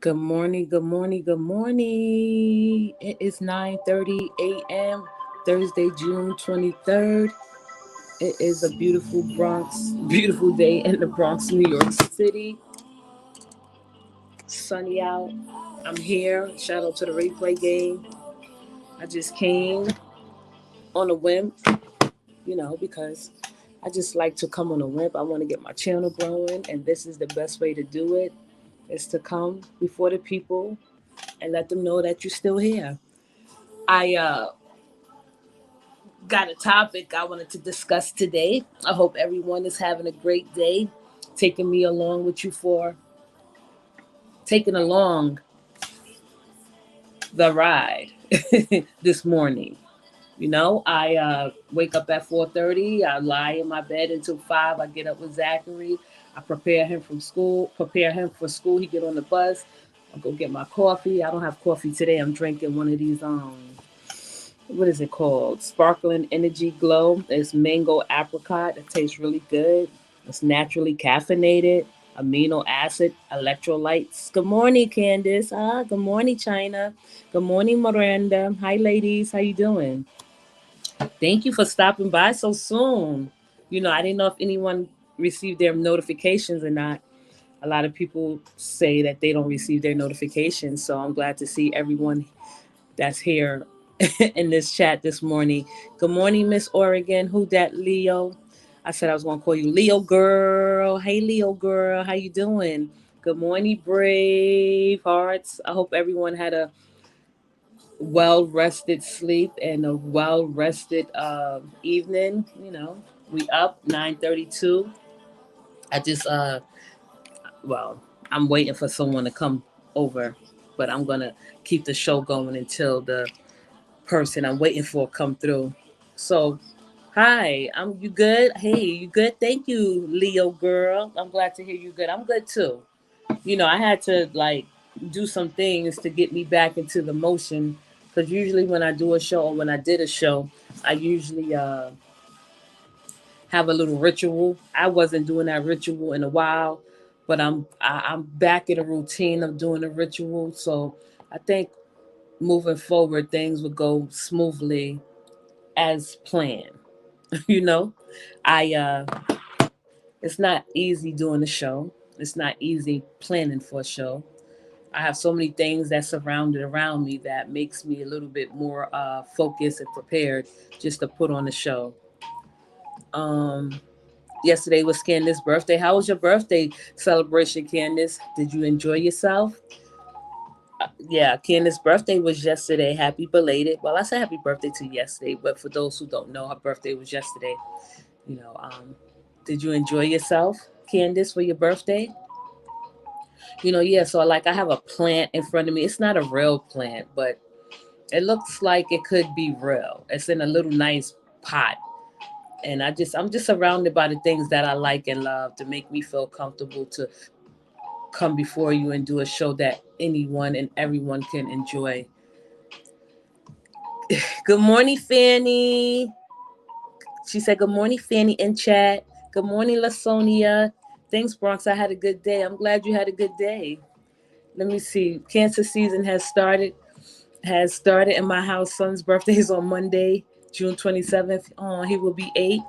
Good morning, good morning, good morning. It is 9:30 a.m. Thursday, June 23rd. It is a beautiful day in the Bronx, New York City. Sunny out. I'm here. Shout out to the replay game. I just came on a whim, because I just like to come on a whim. I want to get my channel growing, and this is the best way to do it, is to come before the people and let them know that you're still here. I got a topic I wanted to discuss today. I hope everyone is having a great day, taking me along with you for taking along the ride this morning. I wake up at 4:30. I lie in my bed until 5. I get up with Zachary. I prepare him for school. He get on the bus. I go get my coffee. I don't have coffee today. I'm drinking one of these what is it called? Sparkling Energy Glow. It's mango apricot. It tastes really good. It's naturally caffeinated, amino acid, electrolytes. Good morning, Candace. Good morning, China. Good morning, Miranda. Hi, ladies. How you doing? Thank you for stopping by so soon. I didn't know if anyone received their notifications or not. A lot of people say that they don't receive their notifications, so I'm glad to see everyone that's here in this chat this morning. Good morning, Miss Oregon. Who dat, Leo? I said I was going to call you Leo girl. Hey, Leo girl. How you doing? Good morning, brave hearts. I hope everyone had a well-rested sleep and a well-rested evening. We up 9:32. I just, well, I'm waiting for someone to come over, but I'm going to keep the show going until the person I'm waiting for come through. So, hi, you good? Hey, you good? Thank you, Leo girl. I'm glad to hear you good. I'm good too. I had to do some things to get me back into the motion, because usually when I do a show, or when I did a show, I usually have a little ritual. I wasn't doing that ritual in a while, but I'm back in a routine of doing a ritual. So I think moving forward, things would go smoothly as planned. you know, I it's not easy doing a show. It's not easy planning for a show. I have so many things that surrounded around me that makes me a little bit more focused and prepared just to put on the show. Um, Yesterday was Candace's birthday. How was your birthday celebration, Candace? Did you enjoy yourself? Yeah, Candace's birthday was yesterday. Happy belated. Well, I said happy birthday to yesterday, but for those who don't know, her birthday was yesterday. You know, um, did you enjoy yourself, Candace, for your birthday? Yeah. So I have a plant in front of me. It's not a real plant, but it looks like it could be real. It's in a little nice pot, and I'm just surrounded by the things that I like and love to make me feel comfortable to come before you and do a show that anyone and everyone can enjoy. Good morning, Fanny. She said, good morning, Fanny in chat. Good morning, Lasonia. Thanks, Bronx. I had a good day. I'm glad you had a good day. Let me see. Cancer season has started in my house. Son's birthday is on Monday, June 27th. Oh, he will be 8.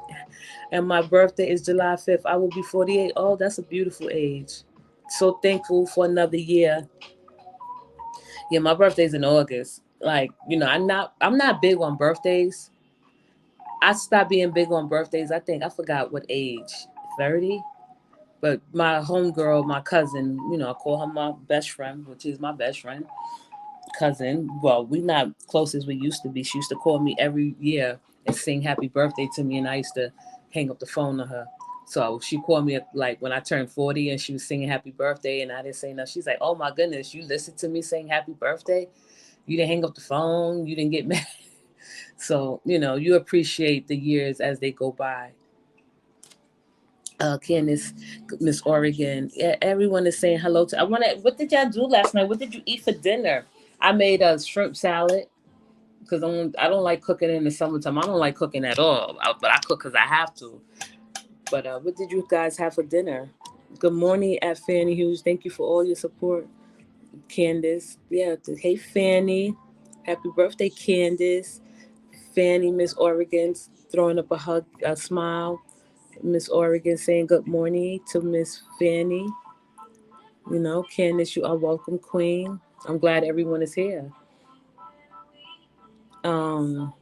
And my birthday is July 5th. I will be 48. Oh, that's a beautiful age. So thankful for another year. Yeah, my birthday's in August. I'm not big on birthdays. I stopped being big on birthdays. I think I forgot what age, 30. But my homegirl, my cousin, I call her my best friend, which is my best friend, cousin. Well, we're not close as we used to be. She used to call me every year and sing happy birthday to me, and I used to hang up the phone to her. So she called me when I turned 40, and she was singing happy birthday, and I didn't say nothing. She's like, oh my goodness, you listened to me sing happy birthday? You didn't hang up the phone? You didn't get mad? So, you appreciate the years as they go by. Candace, Miss Oregon. Yeah, everyone is saying hello to. What did y'all do last night? What did you eat for dinner? I made a shrimp salad, because I don't like cooking in the summertime. I don't like cooking at all, but I cook because I have to. But what did you guys have for dinner? Good morning at Fanny Hughes. Thank you for all your support, Candace. Yeah, hey Fanny, happy birthday, Candace. Fanny, Miss Oregon, throwing up a hug, a smile. Miss Oregon saying good morning to Miss Fanny. You know, Candace, you are welcome, Queen. I'm glad everyone is here. Um,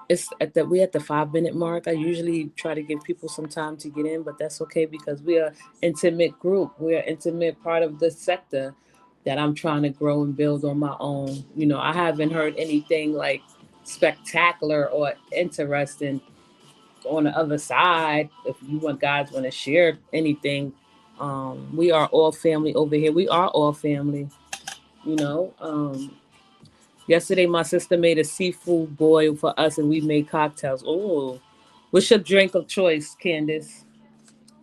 it's at the we at the 5 minute mark. I usually try to give people some time to get in, but that's okay because we are intimate group. We are intimate part of the sector that I'm trying to grow and build on my own. You know, I haven't heard anything like spectacular or interesting on the other side. If you want guys want to share anything, we are all family over here. We are all family. You know. Yesterday, my sister made a seafood boil for us, and we made cocktails. Oh, what's your drink of choice, Candace?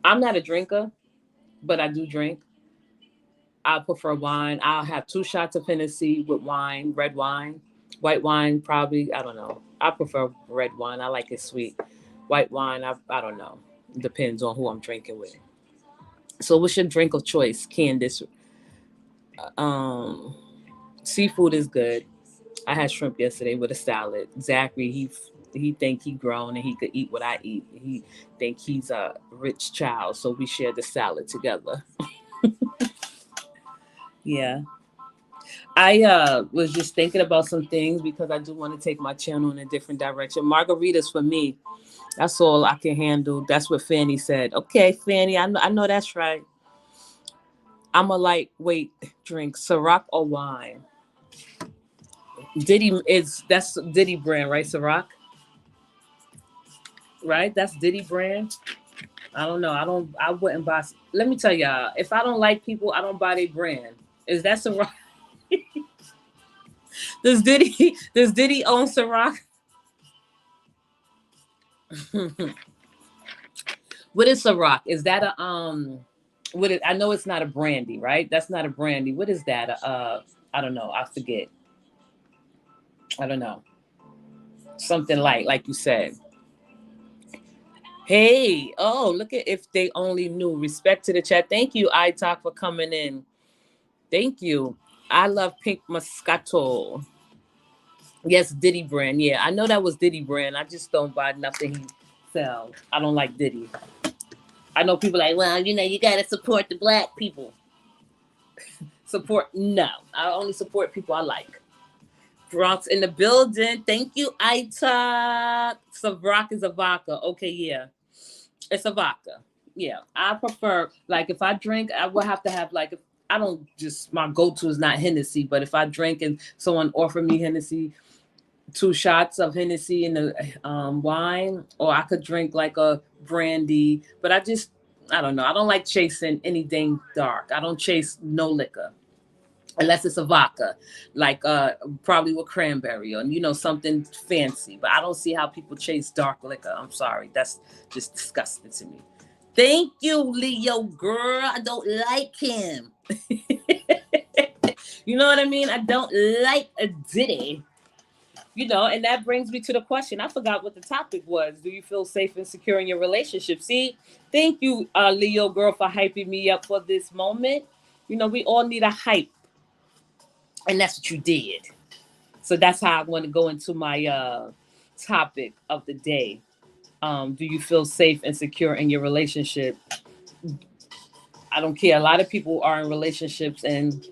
I'm not a drinker, but I do drink. I prefer wine. I'll have 2 shots of Hennessy with wine, red wine, white wine. Probably, I don't know. I prefer red wine. I like it sweet. White wine, I don't know. Depends on who I'm drinking with. So, what's your drink of choice, Candace? Um, Seafood is good. I had shrimp yesterday with a salad. Zachary, he think he grown and he could eat what I eat. He think he's a rich child, so we share the salad together. Yeah, I was just thinking about some things because I do want to take my channel in a different direction. Margaritas for me, that's all I can handle. That's what Fanny said. Okay, Fanny, I know that's right. I'm a lightweight drink, Ciroc or wine. That's Diddy brand, right? Ciroc, right? That's Diddy brand. I don't know. I wouldn't buy. Let me tell y'all. If I don't like people, I don't buy their brand. Is that Ciroc? Does Diddy own Ciroc? What is Ciroc? Is that a What is? I know it's not a brandy, right? That's not a brandy. What is that? I don't know. I forget. I don't know. Something like you said. Hey, oh, look at if they only knew. Respect to the chat. Thank you, iTalk, for coming in. Thank you. I love pink Moscato. Yes, Diddy brand. Yeah, I know that was Diddy brand. I just don't buy nothing he sells. I don't like Diddy. I know people like, well, you gotta support the black people. Support? No, I only support people I like. Bronx in the building. Thank you, Ita. Savrock is a vodka. Okay, yeah, it's a vodka. Yeah, I prefer like if I drink, I would have to have like if I don't just my go to is not Hennessy, but if I drink and someone offer me Hennessy, 2 shots of Hennessy in the wine, or I could drink like a brandy. But I don't know. I don't like chasing anything dark. I don't chase no liquor unless it's a vodka, like probably with cranberry or something fancy. But I don't see how people chase dark liquor. I'm sorry, that's just disgusting to me. Thank you, Leo girl. I don't like him. You know what I mean? I don't like a Diddy. And that brings me to the question. I forgot what the topic was. Do you feel safe and secure in your relationship? See, thank you, Leo girl, for hyping me up for this moment. We all need a hype, and that's what you did. So that's how I want to go into my topic of the day. Do you feel safe and secure in your relationship? I don't care. A lot of people are in relationships, and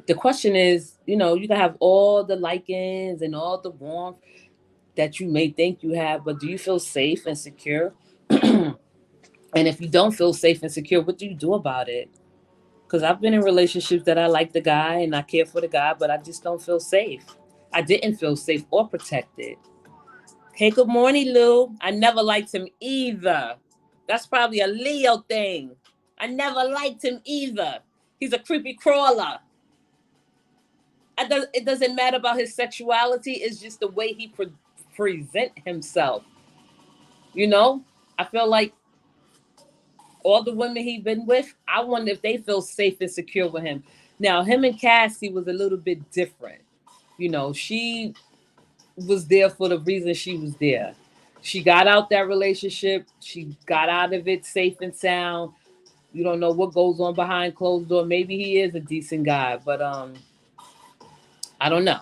the question is, you can have all the likings and all the warmth that you may think you have, but do you feel safe and secure? And if you don't feel safe and secure, what do you do about it? Because I've been in relationships that I like the guy and I care for the guy, but I just don't feel safe. I didn't feel safe or protected. Hey, good morning, Lou. I never liked him either. That's probably a Leo thing. I never liked him either. He's a creepy crawler. It doesn't matter about his sexuality. It's just the way he present himself. You know, I feel like all the women he's been with, I wonder if they feel safe and secure with him. Now, him and Cassie was a little bit different. She was there for the reason she was there. She got out that relationship. She got out of it safe and sound. You don't know what goes on behind closed door. Maybe he is a decent guy, but I don't know.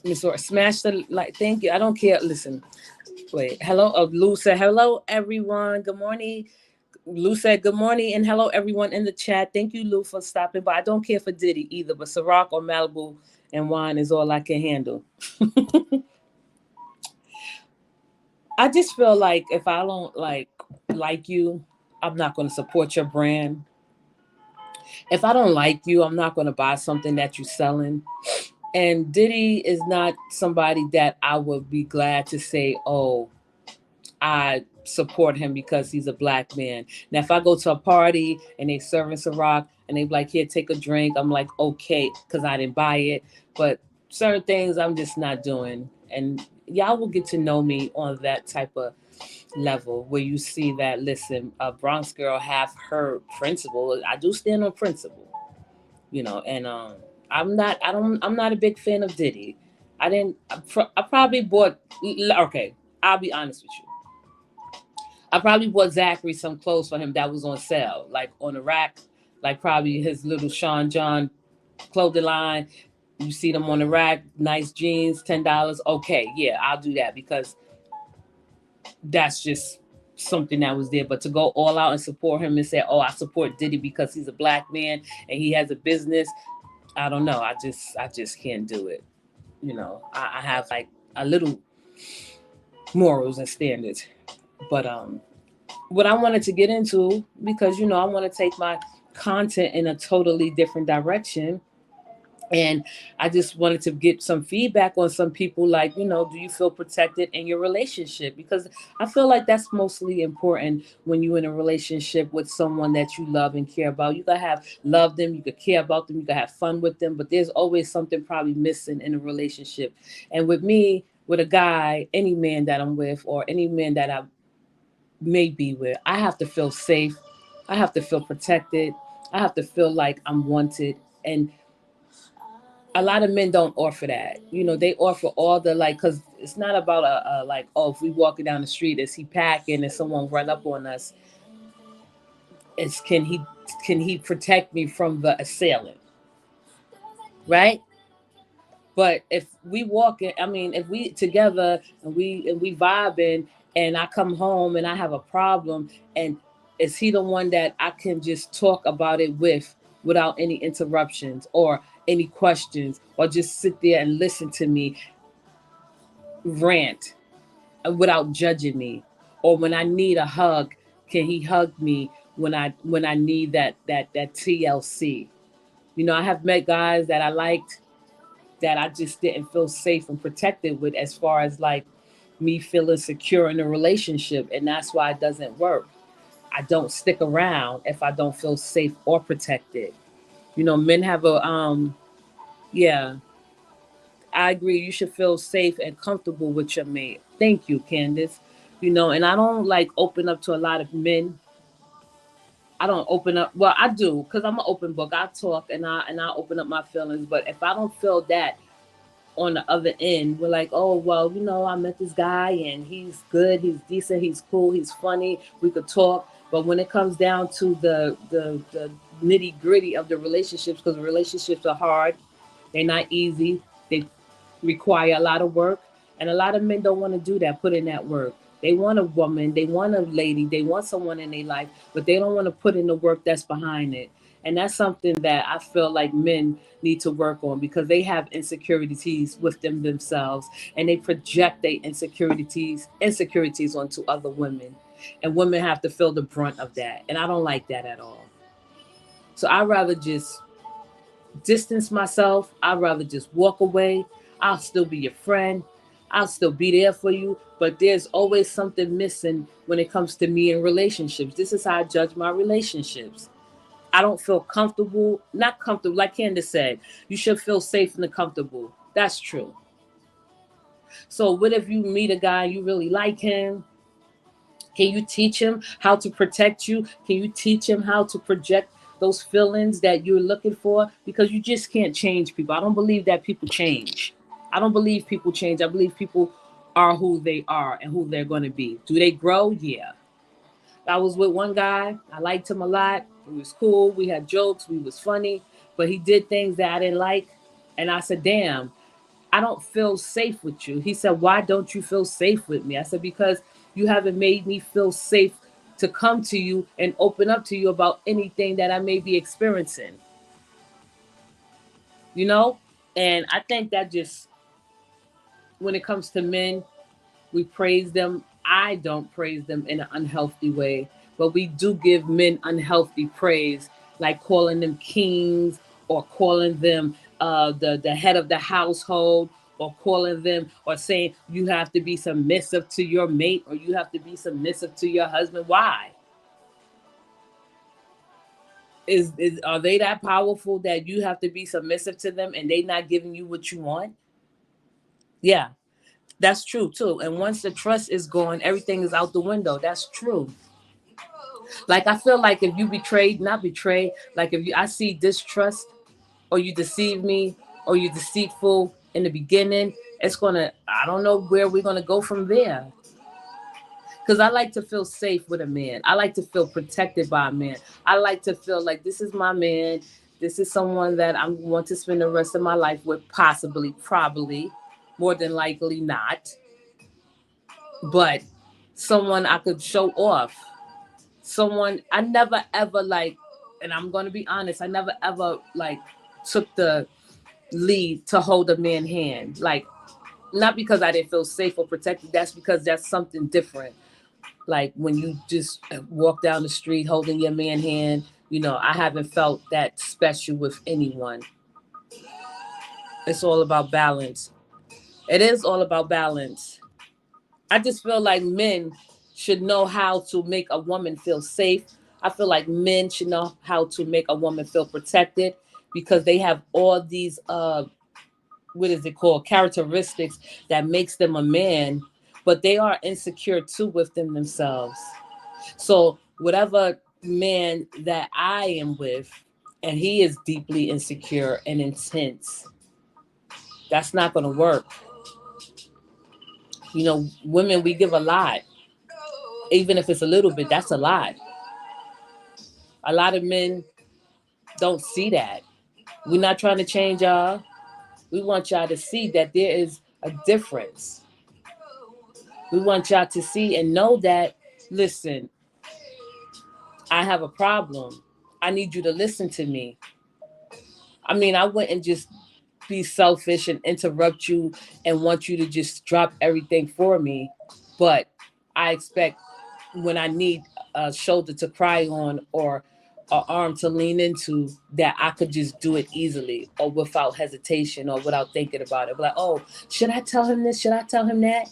Miss Or smash the like. Thank you. I don't care. Listen. Wait. Hello. Lou said hello everyone. Good morning. Lou said good morning and hello everyone in the chat. Thank you, Lou, for stopping by. I don't care for Diddy either, but Ciroc or Malibu and wine is all I can handle. I just feel like if I don't like you, I'm not going to support your brand. If I don't like you, I'm not going to buy something that you're selling. And Diddy is not somebody that I would be glad to say, oh, I support him because he's a black man. Now, if I go to a party and they serving Ciroc and they be like, here, take a drink, I'm like, okay, because I didn't buy it. But certain things I'm just not doing. And y'all will get to know me on that type of level where you see that, listen, a Bronx girl have her principle. I do stand on principle, and I'm not a big fan of Diddy. I probably bought, okay, I'll be honest with you. I probably bought Zachary some clothes for him that was on sale, like on the rack, like probably his little Sean John clothing line. You see them on the rack, nice jeans, $10. Okay, yeah, I'll do that because that's just something that was there. But to go all out and support him and say, "Oh, I support Diddy because he's a black man and he has a business," I don't know. I just can't do it. I have like a little morals and standards. But what I wanted to get into, because I want to take my content in a totally different direction. And I just wanted to get some feedback on some people, like, do you feel protected in your relationship? Because I feel like that's mostly important when you're in a relationship with someone that you love and care about. You gotta love them, you could care about them, you gotta have fun with them, but there's always something probably missing in a relationship. And with me, with a guy, any man that I'm with, or any man that I may be with, I have to feel safe. I have to feel protected. I have to feel like I'm wanted. And a lot of men don't offer that. They offer all the like, because it's not about a like, oh, if we walking down the street, is he packing and someone run up on us? It's can he protect me from the assailant, right? But if we walking, I mean, if we together and we vibing, and I come home and I have a problem, and is he the one that I can just talk about it with without any interruptions or any questions, or just sit there and listen to me rant without judging me? Or when I need a hug, can he hug me when I need that TLC? I have met guys that I liked that I just didn't feel safe and protected with, as far as like me feeling secure in a relationship, and that's why it doesn't work. I don't stick around if I don't feel safe or protected. Men have a yeah, I agree. You should feel safe and comfortable with your mate. Thank you, Candace. And I don't like open up to a lot of men. I don't open up. Well, I do, because I'm an open book. I talk and I open up my feelings. But if I don't feel that on the other end, we're like, oh well, I met this guy and he's good, he's decent, he's cool, he's funny, we could talk. But when it comes down to the nitty gritty of the relationships, because relationships are hard, they're not easy. They require a lot of work, and a lot of men don't want to do that. Put in that work. They want a woman, they want a lady, they want someone in their life, but they don't want to put in the work that's behind it. And that's something that I feel like men need to work on, because they have insecurities with themselves, and they project their insecurities onto other women. And women have to feel the brunt of that. And I don't like that at all. So I'd rather just distance myself. I'd rather just walk away. I'll still be your friend. I'll still be there for you. But there's always something missing when it comes to me in relationships. This is how I judge my relationships. I don't feel comfortable, not comfortable. Like Candace said, you should feel safe and comfortable. That's true. So what if you meet a guy, you really like him? Can you teach him how to protect you? Can you teach him how to those feelings that you're looking for, because you just can't change people. I don't believe that people change. I don't believe people change. I believe people are who they are and who they're going to be. Do they grow? Yeah. I was with one guy. I liked him a lot. He was cool. We had jokes. We was funny. But he did things that I didn't like. And I said, damn, I don't feel safe with you. He said, why don't you feel safe with me? I said, because you haven't made me feel safe to come to you and open up to you about anything that I may be experiencing. You know? And I think that just, when it comes to men, we praise them. I don't praise them in an unhealthy way, but we do give men unhealthy praise, like calling them kings, or calling them the head of the household, or calling them, or saying you have to be submissive to your mate, or you have to be submissive to your husband. Why? Is are they that powerful that you have to be submissive to them and they not giving you what you want? Yeah, that's true too. And once the trust is gone, everything is out the window. That's true. Like I feel like if you betrayed, not betray, like if you I see distrust, or you deceive me, or you deceitful in the beginning, it's gonna, I don't know where we're gonna go from there. Because I like to feel safe with a man. I like to feel protected by a man. I like to feel like this is my man. This is someone that I want to spend the rest of my life with, possibly, probably, more than likely not. But someone I could show off. Someone I never ever like, and I'm gonna be honest, I never ever like took the lead to hold a man hand. Like, not because I didn't feel safe or protected, that's because that's something different. Like when you just walk down the street holding your man hand, I haven't felt that special with anyone. It's all about balance. It is all about balance. I just feel like men should know how to make a woman feel safe. I feel like men should know how to make a woman feel protected, because they have all these what is it called, characteristics that makes them a man, but they are insecure too within themselves. So whatever man that I am with, and he is deeply insecure and intense, that's not going to work. Women, we give a lot. Even if it's a little bit, that's a lot. A lot of men don't see that. We're not trying to change y'all. We want y'all to see that there is a difference. We want y'all to see and know that, listen, I have a problem. I need you to listen to me. I mean, I wouldn't just be selfish and interrupt you and want you to just drop everything for me. But I expect, when I need a shoulder to cry on, or an arm to lean into, that I could just do it easily, or without hesitation, or without thinking about it. Like, oh, should I tell him this? Should I tell him that?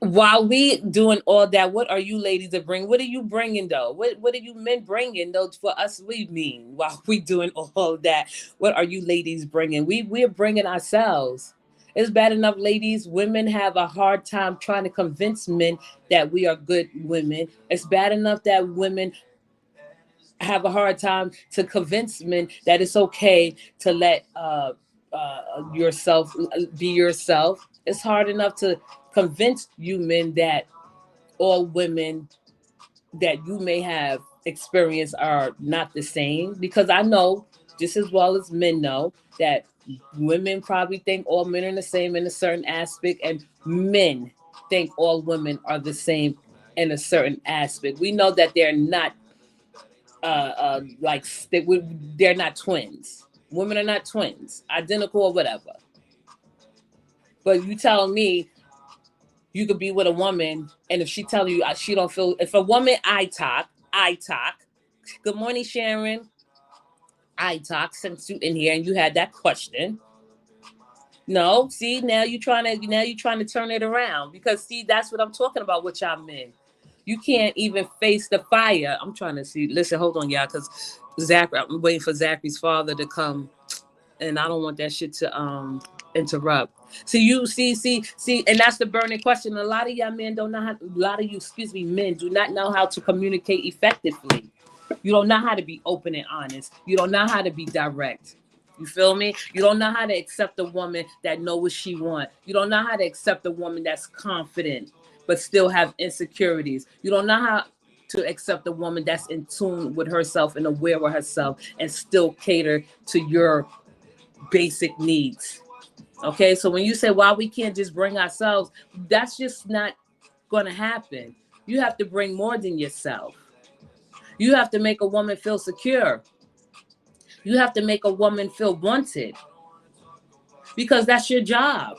While we doing all that, what are you ladies to bring? What are you bringing though? What are you men bringing though for us? We mean, while we doing all that, what are you ladies bringing? We're bringing ourselves. It's bad enough, ladies. Women have a hard time trying to convince men that we are good women. It's bad enough that women have a hard time to convince men that it's okay to let yourself be yourself. It's hard enough to convince you men that all women that you may have experienced are not the same, because I know just as well as men know that women probably think all men are the same in a certain aspect, and men think all women are the same in a certain aspect. We know that they're not like they're not twins. Women are not twins, identical or whatever. But you tell me you could be with a woman, and if she tell you she don't feel, if a woman I talk. Good morning, Sharon. I talk, since you in here and you had that question. No, see, now you trying to turn it around, because see, that's what I'm talking about with y'all men. You can't even face the fire. I'm trying to see. Listen, hold on, y'all, because I'm waiting for Zachary's father to come, and I don't want that shit to interrupt. See, you see, and that's the burning question. A lot of y'all men don't know how. A lot of you, excuse me, men do not know how to communicate effectively. You don't know how to be open and honest. You don't know how to be direct. You feel me? You don't know how to accept a woman that know what she want. You don't know how to accept a woman that's confident but still have insecurities. You don't know how to accept a woman that's in tune with herself and aware of herself and still cater to your basic needs. Okay, so when you say why we can't just bring ourselves, that's just not going to happen. You have to bring more than yourself. You have to make a woman feel secure. You have to make a woman feel wanted because that's your job.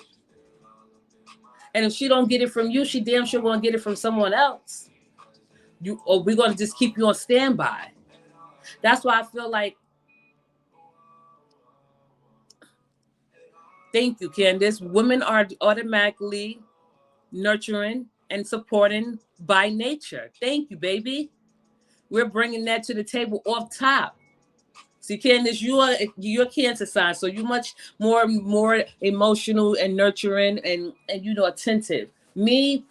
And if she don't get it from you, she damn sure gonna get it from someone else. You or we're gonna just keep you on standby. That's why I feel like, thank you, Candace. Women are automatically nurturing and supporting by nature. Thank you, baby. We're bringing that to the table off top. See, Candace, you're Cancer sign, so you're much more emotional and nurturing and attentive. Me,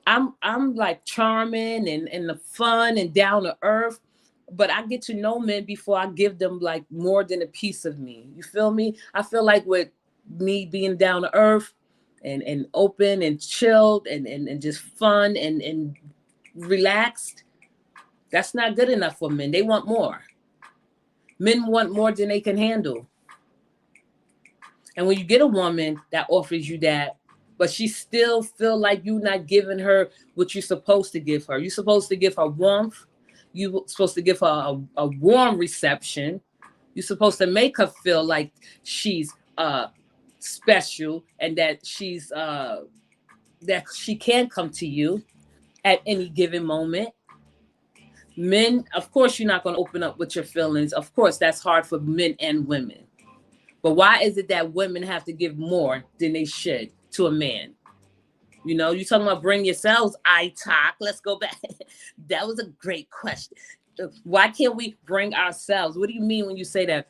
I'm like charming and the fun and down to earth, but I get to know men before I give them like more than a piece of me. You feel me? I feel like with me being down to earth and open and chilled and just fun and relaxed, that's not good enough for men. They want more. Men want more than they can handle. And when you get a woman that offers you that, but she still feel like you're not giving her what you're supposed to give her. You're supposed to give her warmth. You're supposed to give her a warm reception. You're supposed to make her feel like she's special and that that she can come to you at any given moment. Men, of course, you're not going to open up with your feelings. Of course, that's hard for men and women. But why is it that women have to give more than they should to a man? You talking about bring yourselves, I talk. Let's go back. That was a great question. Why can't we bring ourselves? What do you mean when you say that?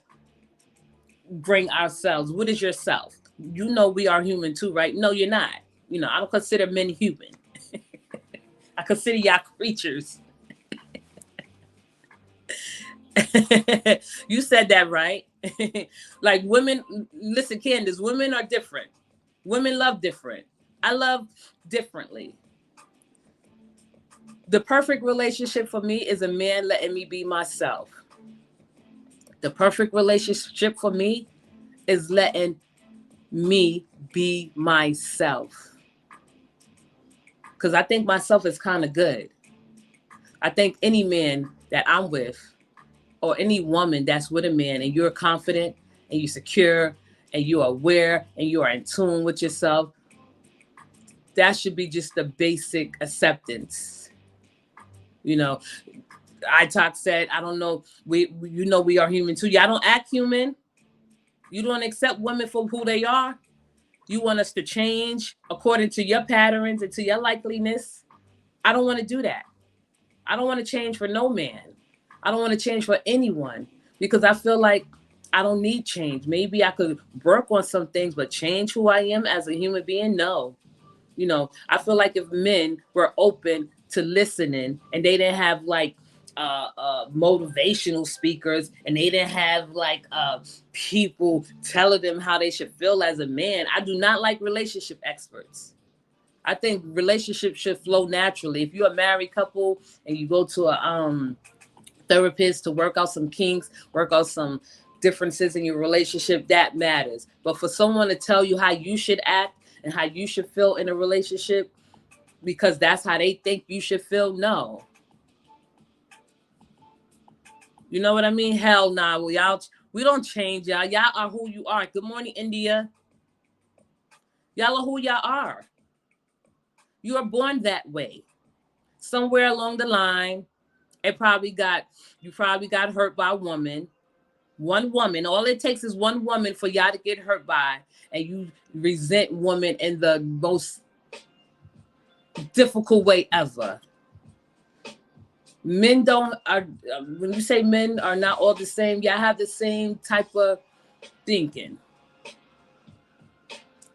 Bring ourselves. What is yourself? We are human too, right? No, you're not. I don't consider men human. I consider y'all creatures. You said that right. Like women, listen, Candace, women are different. Women love different. I love differently. The perfect relationship for me is a man letting me be myself. The perfect relationship for me is letting me be myself. Because I think myself is kind of good. I think any man that I'm with, or any woman that's with a man and you're confident and you're secure and you're aware and you are in tune with yourself, that should be just the basic acceptance. I talk said, I don't know, we are human too. Y'all don't act human. You don't accept women for who they are. You want us to change according to your patterns and to your likeliness. I don't want to do that. I don't want to change for no man. I don't want to change for anyone because I feel like I don't need change. Maybe I could work on some things, but change who I am as a human being? No. I feel like if men were open to listening and they didn't have like motivational speakers and they didn't have like people telling them how they should feel as a man. I do not like relationship experts. I think relationships should flow naturally. If you're a married couple and you go to a therapist to work out some kinks, work out some differences in your relationship, that matters. But for someone to tell you how you should act and how you should feel in a relationship because that's how they think you should feel, no. You know what I mean? Hell nah. We don't change y'all. Y'all are who you are. Good morning, India. Y'all are who y'all are. You are born that way. Somewhere along the line, you probably got hurt by a woman. One woman. All it takes is one woman for y'all to get hurt by, and you resent women in the most difficult way ever. When you say men are not all the same, y'all have the same type of thinking.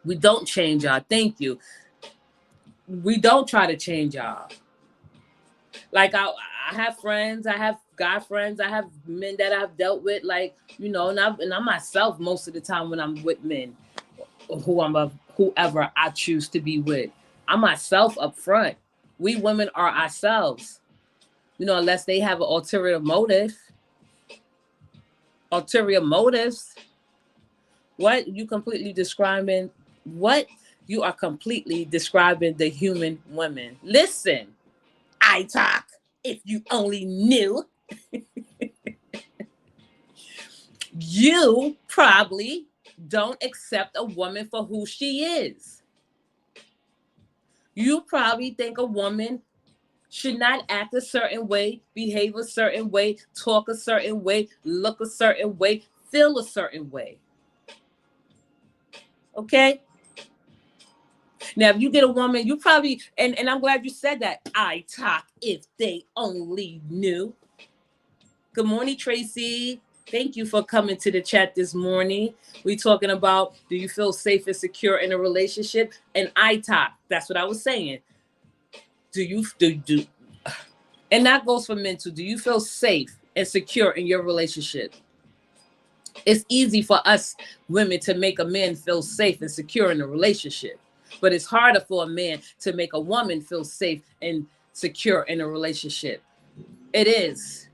We don't change y'all. Thank you. We don't try to change y'all. Like I have friends, I have guy friends, I have men that I've dealt with, like, you know, and I'm myself most of the time when I'm with men, whoever I choose to be with. I'm myself up front. We women are ourselves, you know, unless they have an ulterior motive. Ulterior motives. What you completely describing? What you are completely describing the human women. Listen, I talk. If you only knew, you probably don't accept a woman for who she is. You probably think a woman should not act a certain way, behave a certain way, talk a certain way, look a certain way, feel a certain way. Okay? Now, if you get a woman, you probably, and I'm glad you said that. I talk if they only knew. Good morning, Tracy. Thank you for coming to the chat this morning. We're talking about, do you feel safe and secure in a relationship? And I talk. That's what I was saying. Do you do? And that goes for men too. Do you feel safe and secure in your relationship? It's easy for us women to make a man feel safe and secure in a relationship, but it's harder for a man to make a woman feel safe and secure in a relationship. It is.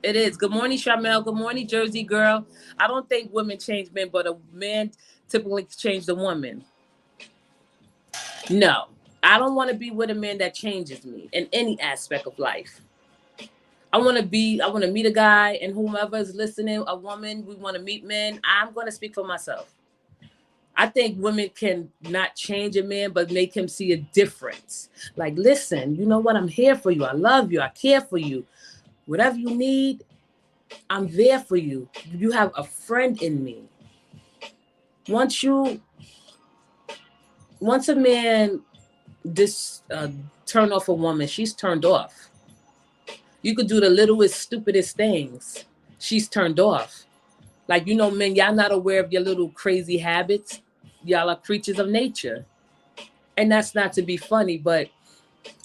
It is. Good morning, Shamel. Good morning, Jersey girl. I don't think women change men, but a man typically changes the woman. No, I don't want to be with a man that changes me in any aspect of life. I want to meet a guy, and whomever is listening, a woman, we want to meet men. I'm going to speak for myself. I think women can not change a man, but make him see a difference. Like, listen, you know what? I'm here for you. I love you. I care for you. Whatever you need, I'm there for you. You have a friend in me. Once a man turn off a woman, she's turned off. You could do the littlest, stupidest things. She's turned off. Like, you know, men, y'all not aware of your little crazy habits. Y'all are creatures of nature. And that's not to be funny, but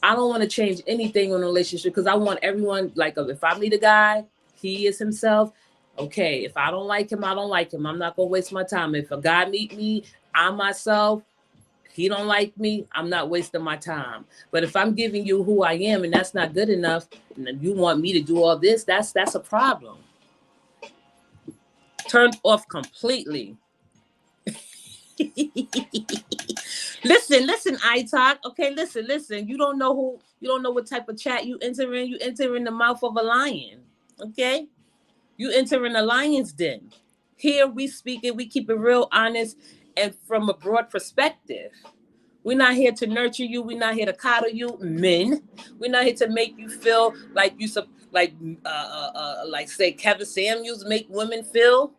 I don't want to change anything in a relationship because I want everyone, like, if I meet a guy, he is himself. Okay, if I don't like him, I don't like him. I'm not going to waste my time. If a guy meet me, I'm myself. He don't like me, I'm not wasting my time. But if I'm giving you who I am and that's not good enough, and you want me to do all this, that's a problem. Turned off completely. Listen, I talk. Okay, listen. You don't know what type of chat you enter in. You enter in the mouth of a lion. Okay? You enter in a lion's den. Here we speak it, we keep it real honest and from a broad perspective. We're not here to nurture you. We're not here to coddle you, men. We're not here to make you feel like like say Kevin Samuels make women feel.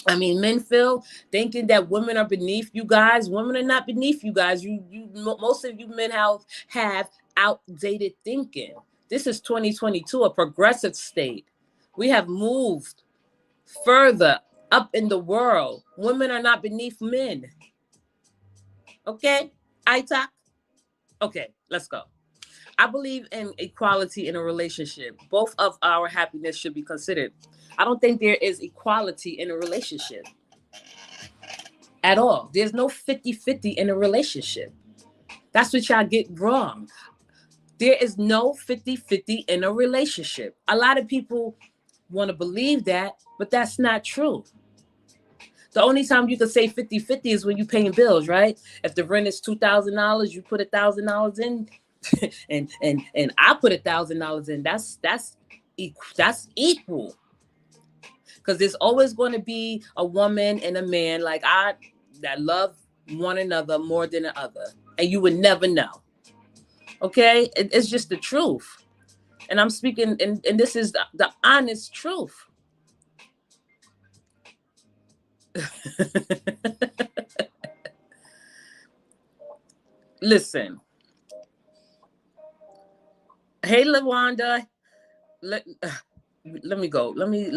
Men feel, thinking that women are beneath you guys. Women are not beneath you guys. Most of you men have outdated thinking. This is 2022, a progressive state. We have moved further up in the world. Women are not beneath men. Okay, I talk. Okay, let's go. I believe in equality in a relationship. Both of our happiness should be considered. I don't think there is equality in a relationship at all. There's no 50-50 in a relationship. That's what y'all get wrong. There is no 50-50 in a relationship. A lot of people want to believe that, but that's not true. The only time you can say 50-50 is when you're paying bills, right? If the rent is $2,000, you put $1,000 in, and I put $1,000 in. That's equal. Because there's always going to be a woman and a man that love one another more than the other, and you would never know. Okay, it's just the truth, and I'm speaking, and this is the honest truth. Listen. Hey, Lawanda. Let me go. Let me.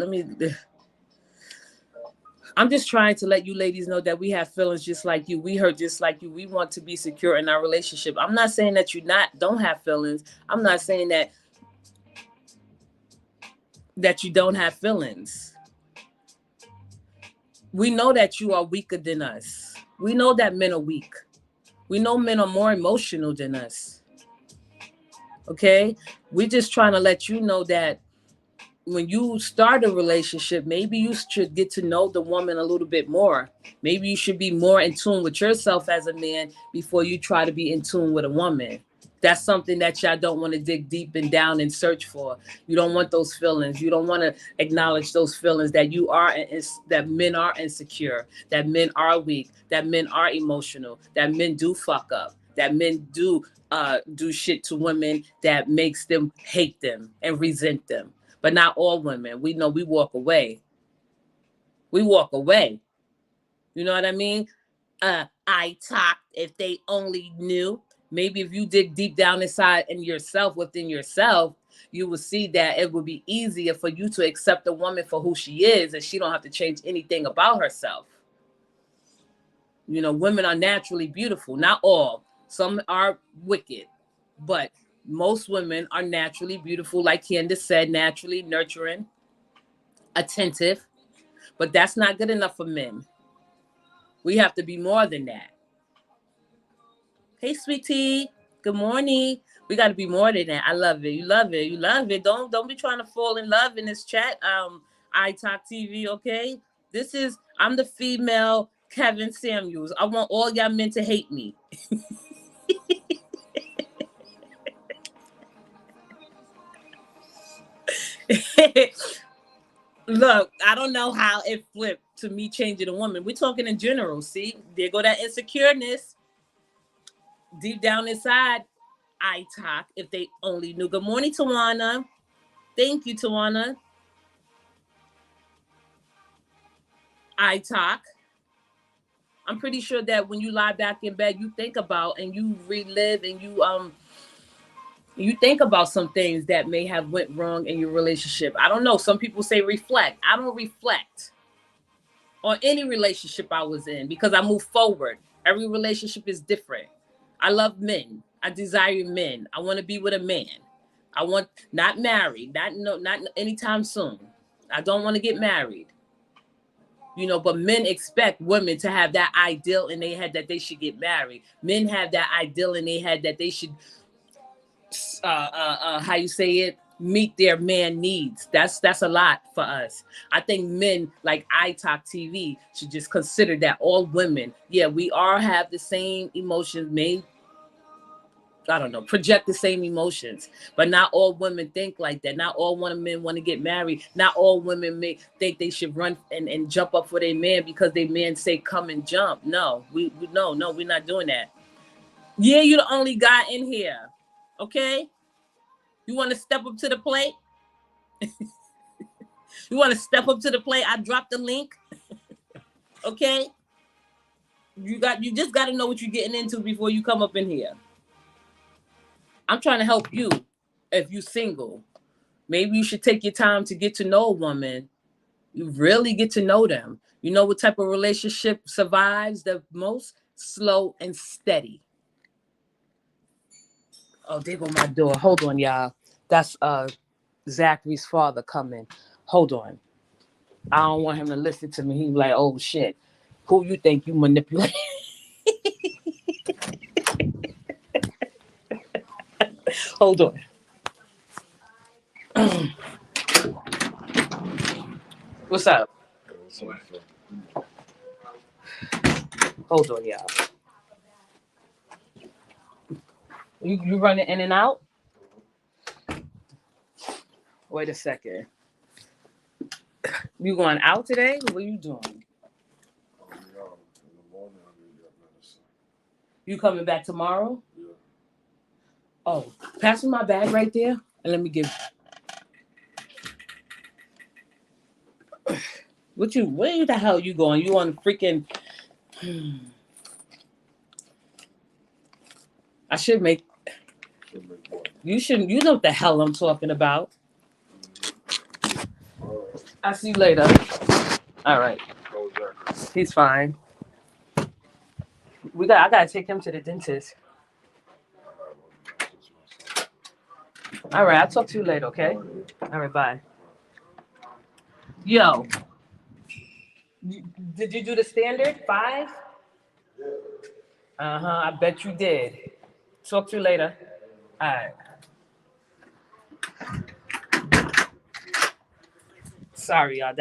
I'm just trying to let you ladies know that we have feelings just like you. We hurt just like you. We want to be secure in our relationship. I'm not saying that you don't have feelings. I'm not saying that you don't have feelings. We know that you are weaker than us. We know that men are weak. We know men are more emotional than us. Okay? We're just trying to let you know that when you start a relationship, maybe you should get to know the woman a little bit more. Maybe you should be more in tune with yourself as a man before you try to be in tune with a woman. That's something that y'all don't want to dig deep and down and search for. You don't want those feelings. You don't want to acknowledge those feelings that that men are insecure, that men are weak, that men are emotional, that men do fuck up, that men do shit to women that makes them hate them and resent them. But not all women. We know we walk away. We walk away. You know what I mean? I talk if they only knew. Maybe if you dig deep down inside in yourself, within yourself, you will see that it would be easier for you to accept a woman for who she is, and she don't have to change anything about herself. You know, women are naturally beautiful. Not all. Some are wicked. But most women are naturally beautiful, like Candace said, naturally nurturing, attentive. But that's not good enough for men. We have to be more than that. Hey, sweetie. Good morning. We got to be more than that. I love it. You love it. You love it. Don't be trying to fall in love in this chat. I Talk TV, okay? I'm the female Kevin Samuels. I want all y'all men to hate me. Look, I don't know how it flipped to me changing a woman. We're talking in general. See, there go that insecureness deep down inside. I talk if they only knew. Good morning, Tawana. Thank you, Tawana. I talk. I'm pretty sure that when you lie back in bed, you think about and you relive and you think about some things that may have went wrong in your relationship. I don't know. Some people say reflect. I don't reflect on any relationship I was in because I move forward. Every relationship is different. I love men. I desire men. I want to be with a man. I want not married, not anytime soon. I don't want to get married. You know, but men expect women to have that ideal in their head that they should get married. Men have that ideal in their head that they should how you say it, meet their man needs. That's a lot for us. I think men like I Talk TV should just consider that all women, yeah, we all have the same emotions, project the same emotions, but not all women think like that. Not all women want to get married. Not all women may think they should run and jump up for their man because their man say come and jump. No, we're not doing that. Yeah, you're the only guy in here. Okay? You want to step up to the plate? You want to step up to the plate? I dropped the link. Okay? You just got to know what you're getting into before you come up in here. I'm trying to help you if you're single. Maybe you should take your time to get to know a woman. You really get to know them. You know what type of relationship survives the most? Slow and steady. Oh, there go my door. Hold on, y'all. That's Zachary's father coming. Hold on. I don't want him to listen to me. He's like, oh shit. Who you think you manipulate? Hold on. What's up? Hold on, y'all. You running in and out? Wait a second. You going out today? What are you doing? You coming back tomorrow? Yeah. Oh, pass me my bag right there and let me give. Where the hell you going? You on freaking. I should make. You shouldn't. You know what the hell I'm talking about. I'll see you later. All right. He's fine. I gotta take him to the dentist. All right, I'll talk to you later, okay? All right, bye. Yo, did you do the standard 5? Uh-huh, I bet you did. Talk to you later. All right. Sorry, y'all.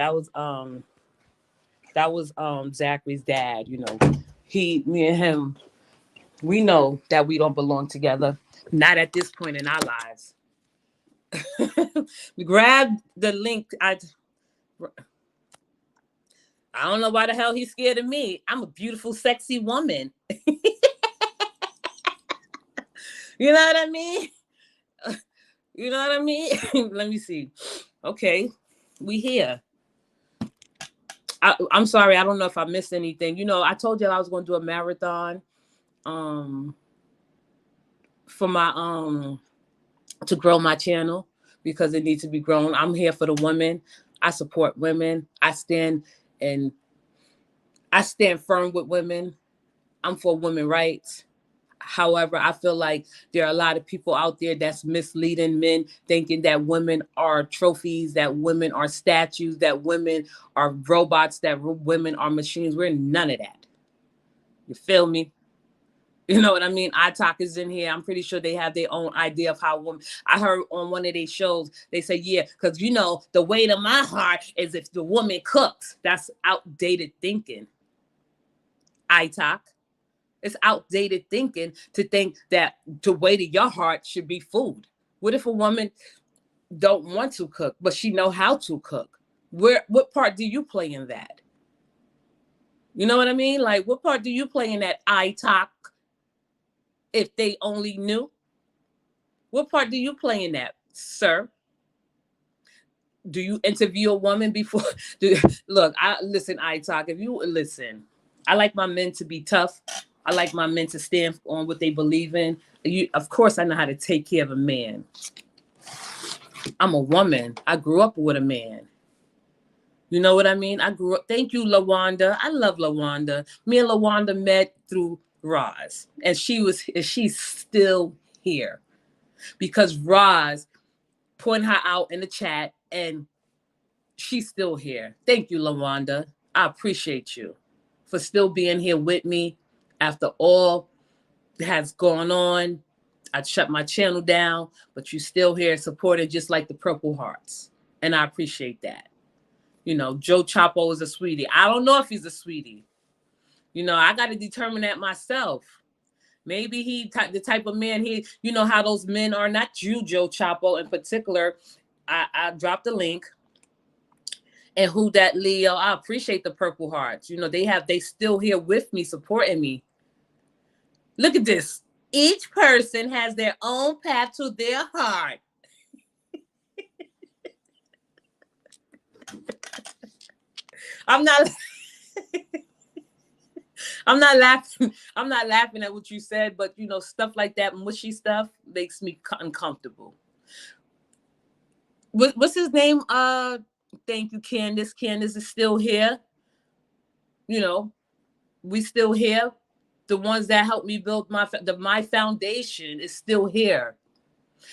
That was Zachary's dad, Me and him, we know that we don't belong together. Not at this point in our lives. We grabbed the link. I don't know why the hell he's scared of me. I'm a beautiful, sexy woman. You know what I mean? You know what I mean? Let me see. Okay, we here. I'm sorry. I don't know if I missed anything. I told you I was going to do a marathon for my to grow my channel because it needs to be grown. I'm here for the women. I support women. I stand firm with women. I'm for women's rights. However, I feel like there are a lot of people out there that's misleading men, thinking that women are trophies, that women are statues, that women are robots, that women are machines. We're none of that. You feel me? You know what I mean? iTalk is in here. I'm pretty sure they have their own idea of how women. I heard on one of their shows, they say, yeah, because the weight of my heart is if the woman cooks. That's outdated thinking. iTalk. It's outdated thinking to think that the weight of your heart should be food. What if a woman don't want to cook, but she know how to cook? What part do you play in that? You know what I mean? Like, what part do you play in that iTalk? If they only knew. What part do you play in that, sir? Do you interview a woman before? Look, iTalk. If you listen, I like my men to be tough. I like my men to stand on what they believe in. Of course, I know how to take care of a man. I'm a woman. I grew up with a man. You know what I mean? I grew up. Thank you, Lawanda. I love Lawanda. Me and Lawanda met through Roz, and she's still here because Roz pointed her out in the chat, and she's still here. Thank you, Lawanda. I appreciate you for still being here with me after all has gone on. I shut my channel down, but you still here supporting just like the Purple Hearts, and I appreciate that. Joe Chapo is a sweetie. I don't know if he's a sweetie. I got to determine that myself. Maybe the type of man how those men are. Not you, Joe Chapo in particular. I dropped the link. And who that Leo, I appreciate the Purple Hearts. They still here with me, supporting me. Look at this. Each person has their own path to their heart. I'm not laughing. I'm not laughing at what you said, but stuff like that mushy stuff makes me uncomfortable. What's his name? Thank you, Candace. Candace is still here. We still here. The ones that helped me build my foundation is still here.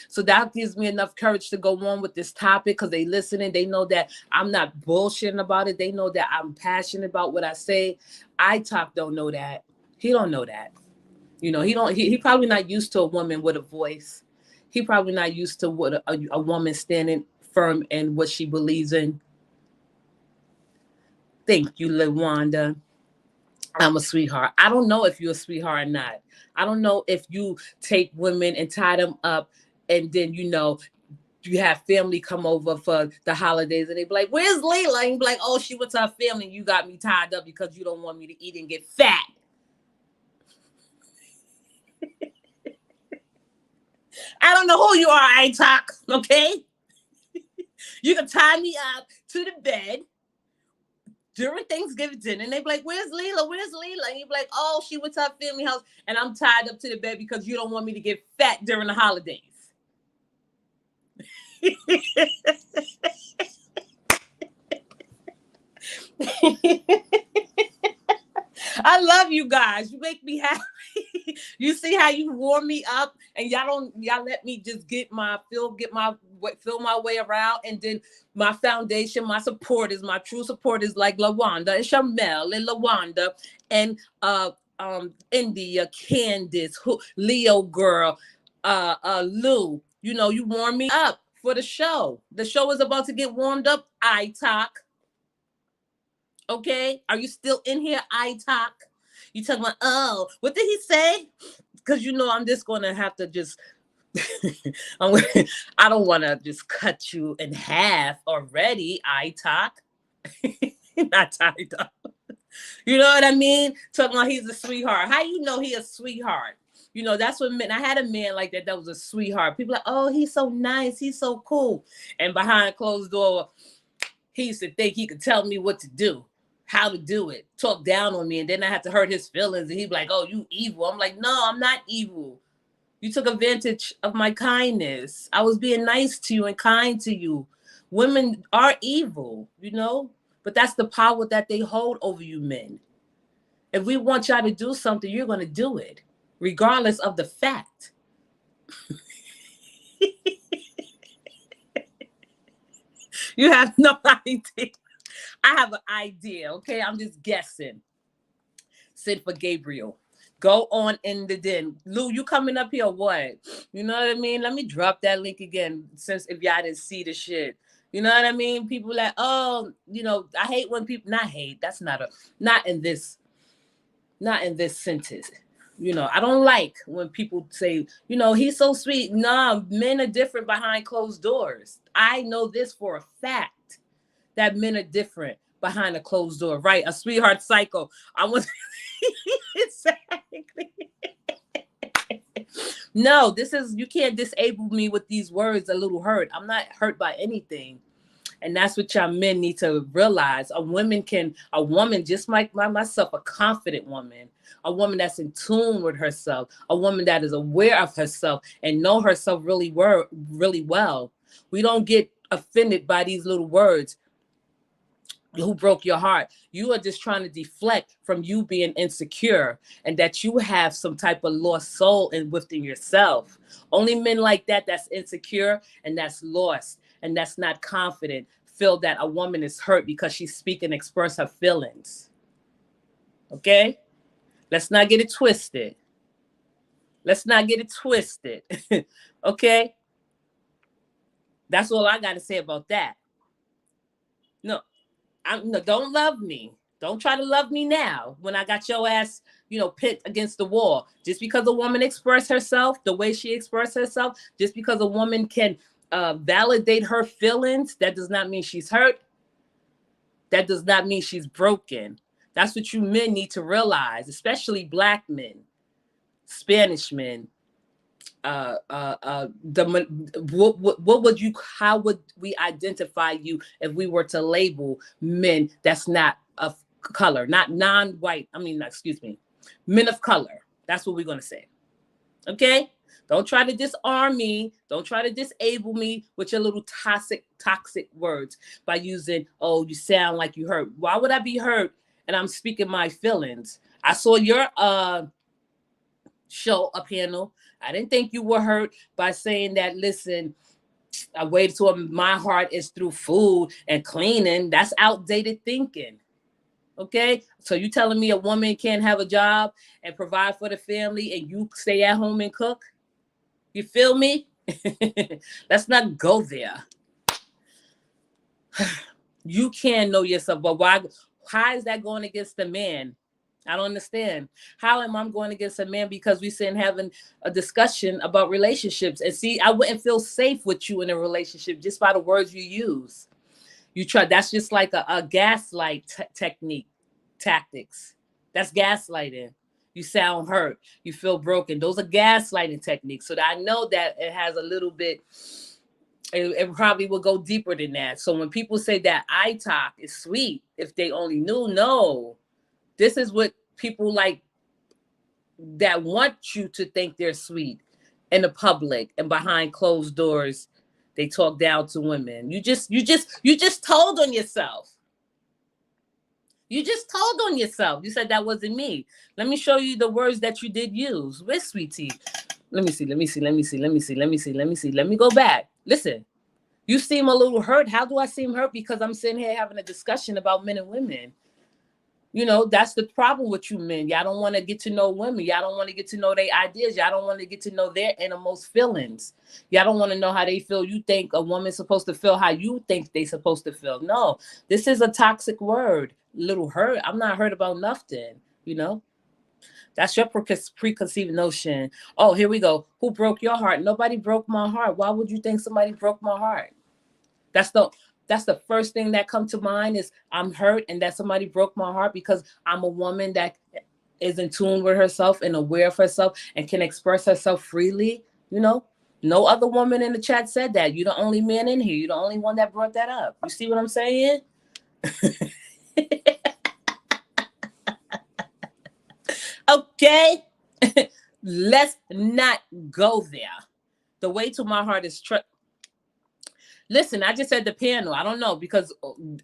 So that gives me enough courage to go on with this topic because they listening. They know that I'm not bullshitting about it. They know that I'm passionate about what I say. iTalk don't know that. He don't know that. He probably not used to a woman with a voice. He probably not used to what a woman standing firm in what she believes in. Thank you, Lawanda. I'm a sweetheart. I don't know if you're a sweetheart or not. I don't know if you take women and tie them up and then, you have family come over for the holidays and they be like, where's Layla? And you be like, oh, she went to her family and you got me tied up because you don't want me to eat and get fat. I don't know who you are, iTalk, okay? You can tie me up to the bed during Thanksgiving dinner, and they be like, where's Leela? Where's Leela? And you be like, oh, she went to her family house, and I'm tied up to the bed because you don't want me to get fat during the holidays. I love you guys. You make me happy. You see how you warm me up, and y'all let me just feel my way around, and then my foundation, my true support is like Lawanda and Shamel and Lawanda and India, Candace, Leo girl, Lou. You know, you warm me up for the show. The show is about to get warmed up. I talk. Okay, are you still in here? I talk. You talking about, oh, what did he say? Because you know I'm just gonna have to just I don't want to just cut you in half already. I talk. Not tied up. You know what I mean? Talking about he's a sweetheart. How you know he a sweetheart? You know, that's what men. I had a man like that was a sweetheart. People like, oh, he's so nice, he's so cool. And behind closed door, he used to think he could tell me what to do, how to do it, talk down on me, and then I had to hurt his feelings, and he'd be like, oh, you evil. I'm like, no, I'm not evil. You took advantage of my kindness. I was being nice to you and kind to you. Women are evil, you know, but that's the power that they hold over you men. If we want y'all to do something, you're going to do it, regardless of the fact. You have no idea. I have an idea, okay? I'm just guessing. Sid for Gabriel. Go on in the den. Lou, you coming up here or what? You know what I mean? Let me drop that link again, since if y'all didn't see the shit. You know what I mean? People like, oh, you know, I hate when people, not hate, that's not in this sentence. You know, I don't like when people say, you know, he's so sweet. Nah, men are different behind closed doors. I know this for a fact, that men are different behind a closed door, right? A sweetheart cycle. I was exactly. No, this is, you can't disable me with these words, a little hurt. I'm not hurt by anything. And that's what y'all men need to realize. A woman, just like myself, a confident woman, a woman that's in tune with herself, a woman that is aware of herself and know herself really well. We don't get offended by these little words. Who broke your heart? You are just trying to deflect from you being insecure and that you have some type of lost soul within yourself. Only men like that, that's insecure and that's lost and that's not confident, feel that a woman is hurt because she speak and express her feelings. Okay? Let's not get it twisted. Okay? That's all I got to say about that. No. No, don't love me. Don't try to love me now when I got your ass, you know, pit against the wall. Just because a woman express herself the way she expressed herself, just because a woman can validate her feelings, that does not mean she's hurt. That does not mean she's broken. That's what you men need to realize, especially Black men, Spanish men. How would we identify you if we were to label men that's not of color, not non-white, men of color? That's what we're going to say. Okay? Don't try to disarm me. Don't try to disable me with your little toxic words by using, oh, you sound like you hurt. Why would I be hurt? And I'm speaking my feelings. I saw your show, a panel. I didn't think you were hurt by saying that, listen, a way to my heart is through food and cleaning. That's outdated thinking. Okay? So you telling me a woman can't have a job and provide for the family and you stay at home and cook? You feel me? Let's not go there. You can know yourself, but why? How is that going against the man? I don't understand. How am I going against a man because we sitting having a discussion about relationships? And see, I wouldn't feel safe with you in a relationship just by the words you use. You try. That's just like a gaslight tactics. That's gaslighting. You sound hurt. You feel broken. Those are gaslighting techniques. So that I know that it has a little bit. It probably will go deeper than that. So when people say that I talk is sweet, if they only knew, no. This is what people like that want you to think they're sweet in the public and behind closed doors. They talk down to women. You just told on yourself. You just told on yourself. You said that wasn't me. Let me show you the words that you did use. Where's Sweetie? Let me see. Let me see. Let me see. Let me see. Let me see. Let me see. Let me go back. Listen, you seem a little hurt. How do I seem hurt? Because I'm sitting here having a discussion about men and women. You know, that's the problem with you men. Y'all don't want to get to know women. Y'all don't want to get to know their ideas. Y'all don't want to get to know their innermost feelings. Y'all don't want to know how they feel. You think a woman's supposed to feel how you think they supposed to feel. No, this is a toxic word. Little hurt. I'm not hurt about nothing, you know? That's your preconceived notion. Oh, here we go. Who broke your heart? Nobody broke my heart. Why would you think somebody broke my heart? That's the that's the first thing that comes to mind is I'm hurt and that somebody broke my heart because I'm a woman that is in tune with herself and aware of herself and can express herself freely. You know, no other woman in the chat said that. You're the only man in here. You're the only one that brought that up. You see what I'm saying? Okay. Let's not go there. The way to my heart is Listen, I just said the panel. I don't know because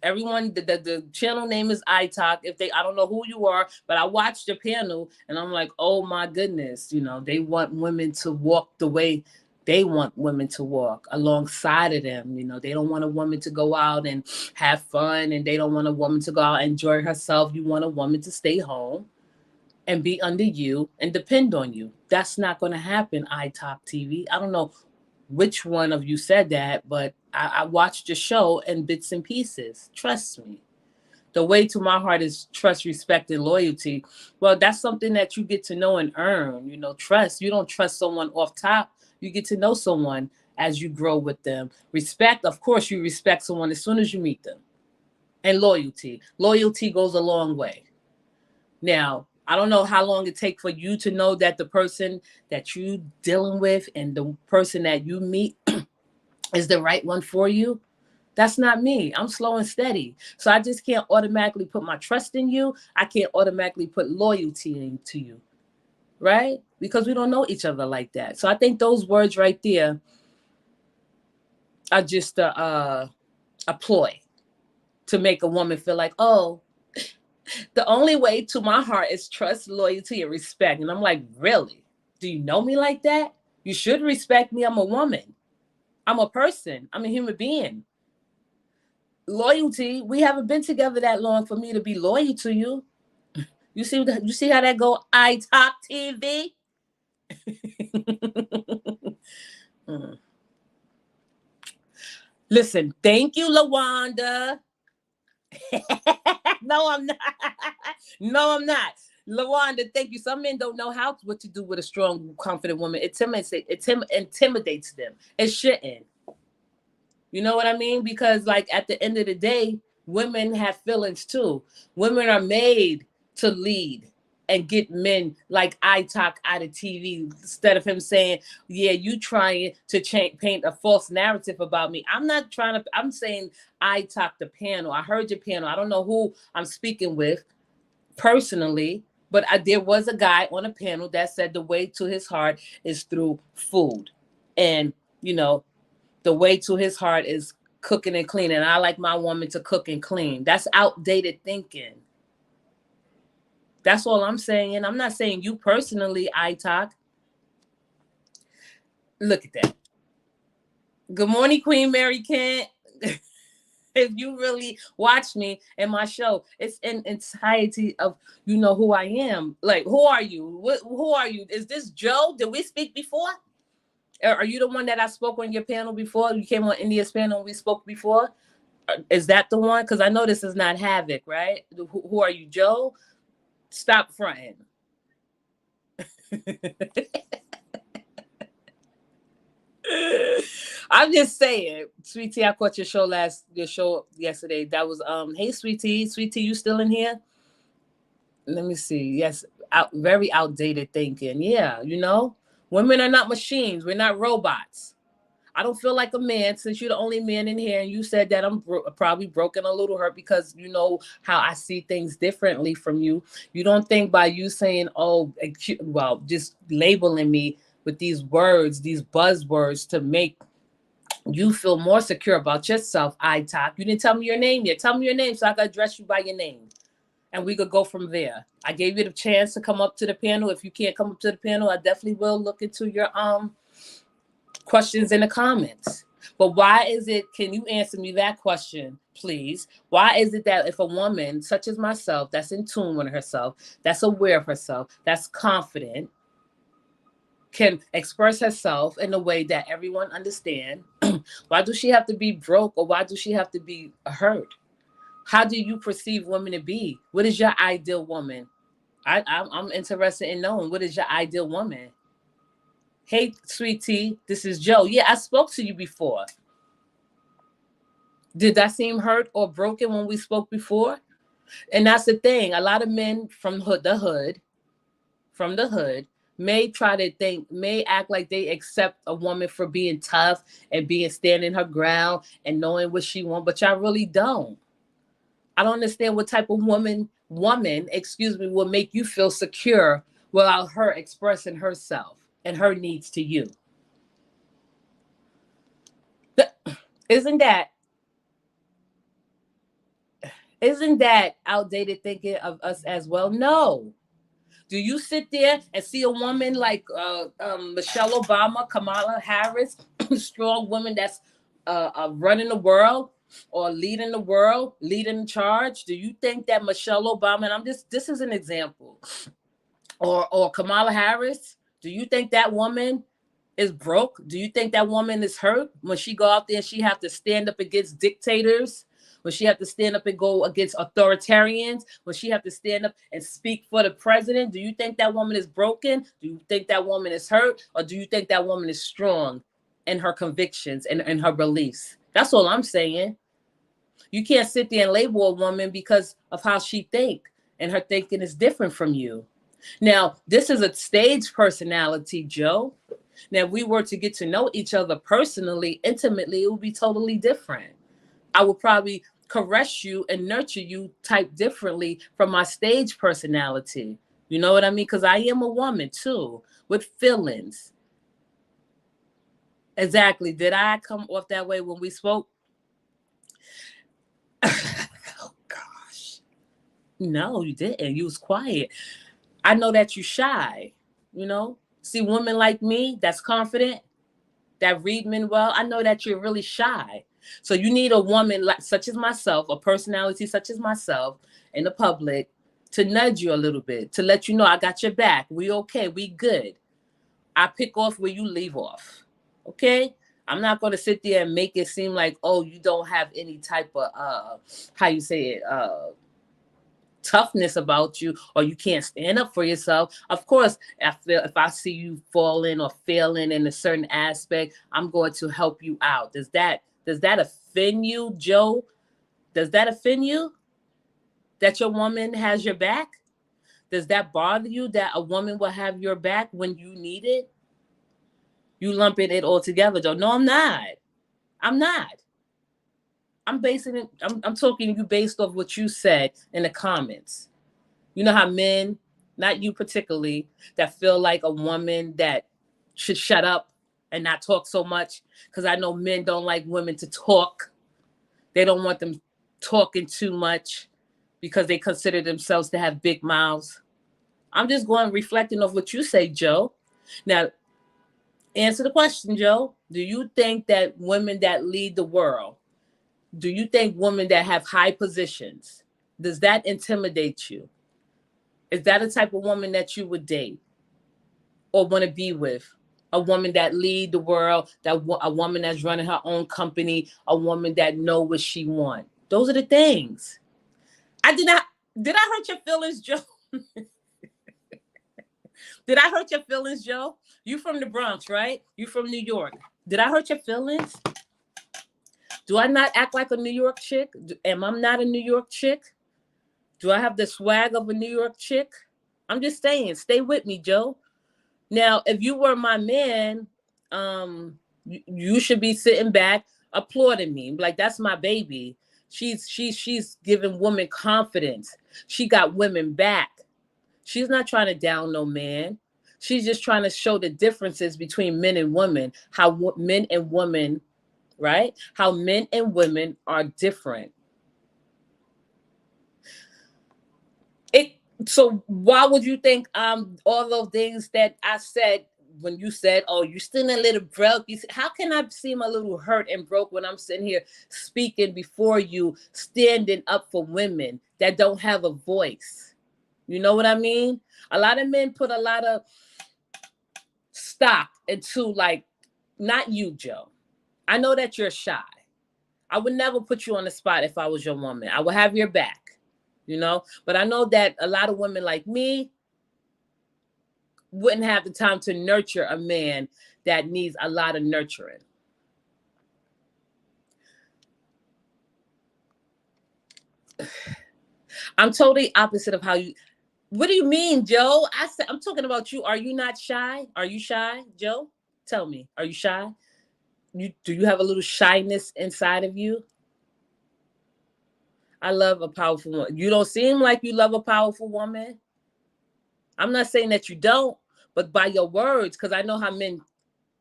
everyone, the channel name is iTalk. If they, I don't know who you are, but I watched the panel and I'm like, oh my goodness, you know, they want women to walk the way they want women to walk alongside of them. You know, they don't want a woman to go out and have fun, and they don't want a woman to go out and enjoy herself. You want a woman to stay home and be under you and depend on you. That's not going to happen, iTalk TV. I don't know which one of you said that, but I watched your show in bits and pieces. Trust me. The way to my heart is trust, respect, and loyalty. Well, that's something that you get to know and earn. You know, trust. You don't trust someone off top. You get to know someone as you grow with them. Respect, of course, you respect someone as soon as you meet them. And loyalty. Loyalty goes a long way. Now, I don't know how long it takes for you to know that the person that you dealing with and the person that you meet is the right one for you. That's not me. I'm slow and steady. So I just can't automatically put my trust in you. I can't automatically put loyalty into you, right? Because we don't know each other like that. So I think those words right there are just a ploy to make a woman feel like, oh, the only way to my heart is trust, loyalty, and respect. And I'm like, really? Do you know me like that? You should respect me. I'm a woman. I'm a person. I'm a human being. Loyalty, we haven't been together that long for me to be loyal to you. You see how that go? iTalk TV. Listen, thank you, Lawanda. No, I'm not. No, I'm not. Lawanda, thank you. Some men don't know what to do with a strong, confident woman. It intimidates them. It shouldn't. You know what I mean? Because like at the end of the day, women have feelings too. Women are made to lead and get men like iTalk out of TV instead of him saying, yeah, you trying to paint a false narrative about me. I'm not trying to, I'm saying iTalk the panel. I heard your panel. I don't know who I'm speaking with personally, but there was a guy on a panel that said the way to his heart is through food. And, you know, the way to his heart is cooking and cleaning. I like my woman to cook and clean. That's outdated thinking. That's all I'm saying. I'm not saying you personally, iTalk. Look at that. Good morning, Queen Mary Kent. If you really watch me and my show, it's in entirety of you know who I am. Like, who are you? Who are you? Is this Joe? Did we speak before? Are you the one that I spoke on your panel before? You came on India's panel and we spoke before? Is that the one? Because I know this is not Havoc, right? Who are you, Joe? Stop fronting. I'm just saying, Sweetie, I caught your show yesterday. That was hey Sweetie, you still in here? Let me see. Yes, very outdated thinking. Yeah, you know, women are not machines. We're not robots. I don't feel like a man since you're the only man in here, and you said that I'm probably broken a little hurt because you know how I see things differently from you. You don't think by you saying, oh, well, just labeling me with these words, these buzzwords to make you feel more secure about yourself, iTalk. You didn't tell me your name yet. Tell me your name so I can address you by your name. and we could go from there. I gave you the chance to come up to the panel. If you can't come up to the panel, I definitely will look into your questions in the comments. But why is it, can you answer me that question, please? Why is it that if a woman such as myself, that's in tune with herself, that's aware of herself, that's confident, can express herself in a way that everyone understand, why does she have to be broke, or why does she have to be hurt? How do you perceive women to be? What is your ideal woman? I'm interested in knowing, what is your ideal woman? Hey, sweetie, this is Joe. Yeah, I spoke to you before. Did that seem hurt or broken when we spoke before? And that's the thing. A lot of men from the hood, may try to think, may act like they accept a woman for being tough and being standing her ground and knowing what she wants, but y'all really don't. I don't understand what type of woman, will make you feel secure without her expressing herself and her needs to you. Isn't that outdated thinking of us as well? No. Do you sit there and see a woman like Michelle Obama, Kamala Harris, strong woman that's running the world or leading the world, leading the charge? Do you think that Michelle Obama, and this is an example, or Kamala Harris, do you think that woman is broke? Do you think that woman is hurt when she go out there and she have to stand up against dictators? When she have to stand up and go against authoritarians? When she have to stand up and speak for the president? Do you think that woman is broken? Do you think that woman is hurt? Or do you think that woman is strong in her convictions and her beliefs? That's all I'm saying. You can't sit there and label a woman because of how she think, and her thinking is different from you. Now, this is a stage personality, Joe. Now, if we were to get to know each other personally, intimately, it would be totally different. I would probably caress you and nurture you type differently from my stage personality. You know what I mean? Because I am a woman too, with feelings. Exactly. Did I come off that way when we spoke? Oh, gosh. No, you didn't. You was quiet. I know that you're shy, you know? See, women like me that's confident, that read men well, I know that you're really shy. So you need a woman like such as myself, a personality such as myself in the public, to nudge you a little bit, to let you know I got your back. We okay, we good. I pick off where you leave off. Okay? I'm not going to sit there and make it seem like, oh, you don't have any type of how you say it, toughness about you, or you can't stand up for yourself. Of course, I feel if I see you falling or failing in a certain aspect, I'm going to help you out. Does that offend you, Joe? Does that offend you that your woman has your back? Does that bother you that a woman will have your back when you need it? You lumping it all together, Joe. No, I'm not. I'm not. I'm basing it, I'm talking to you based off what you said in the comments. You know how men, not you particularly, that feel like a woman that should shut up and not talk so much? Because I know men don't like women to talk. They don't want them talking too much because they consider themselves to have big mouths. I'm just going reflecting off what you say, Joe. Now, answer the question, Joe. Do you think that women that lead the world, do you think women that have high positions, does that intimidate you? Is that a type of woman that you would date or want to be with? A woman that lead the world, a woman that's running her own company, a woman that know what she want. Those are the things. Did I hurt your feelings, Joe? Did I hurt your feelings, Joe? You from the Bronx, right? You from New York. Did I hurt your feelings? Do I not act like a New York chick? Am I not a New York chick? Do I have the swag of a New York chick? I'm just saying, stay with me, Joe. Now, if you were my man, you should be sitting back applauding me. Like, that's my baby. She's giving women confidence. She got women back. She's not trying to down no man. She's just trying to show the differences between men and women, how men and women, right? How men and women are different. So why would you think all those things that I said when you said, "Oh, you still a little broke"? How can I seem a little hurt and broke when I'm sitting here speaking before you, standing up for women that don't have a voice? You know what I mean? A lot of men put a lot of stock into, like, not you, Joe. I know that you're shy. I would never put you on the spot if I was your woman. I would have your back, you know? But I know that a lot of women like me wouldn't have the time to nurture a man that needs a lot of nurturing. I'm totally opposite of how you. What do you mean, Joe? I said I'm talking about you. Are you not shy? Are you shy, Joe? Tell me. Are you shy? Do you have a little shyness inside of you? I love a powerful woman. You don't seem like you love a powerful woman. I'm not saying that you don't, but by your words, because I know how men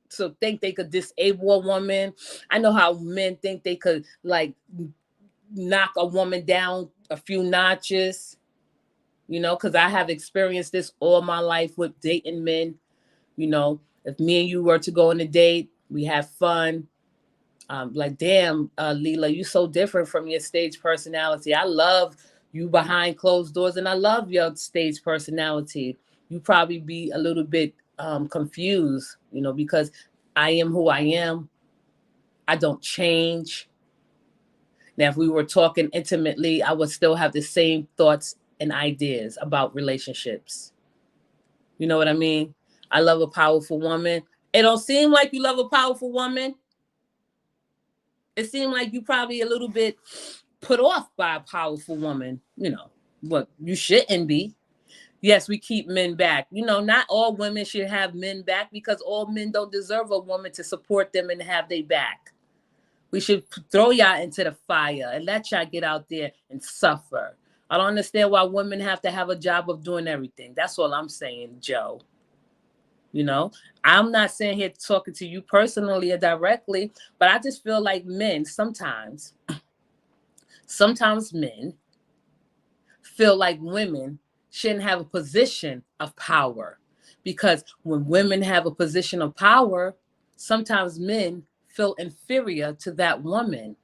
so think they could disable a woman. I know how men think they could, like, knock a woman down a few notches, you know, because I have experienced this all my life with dating men. You know, if me and you were to go on a date, we have fun. Like, damn, Leela, you so different from your stage personality. I love you behind closed doors, and I love your stage personality. You probably be a little bit confused, you know, because I am who I am. I don't change. Now, if we were talking intimately, I would still have the same thoughts and ideas about relationships. You know what I mean? I love a powerful woman. It don't seem like you love a powerful woman. It seemed like you probably a little bit put off by a powerful woman. You know, what you shouldn't be. Yes, we keep men back. You know, not all women should have men back because all men don't deserve a woman to support them and have their back. We should throw y'all into the fire and let y'all get out there and suffer. I don't understand why women have to have a job of doing everything. That's all I'm saying, Joe. You know, I'm not saying here talking to you personally or directly, but I just feel like men sometimes men feel like women shouldn't have a position of power, because when women have a position of power, sometimes men feel inferior to that woman.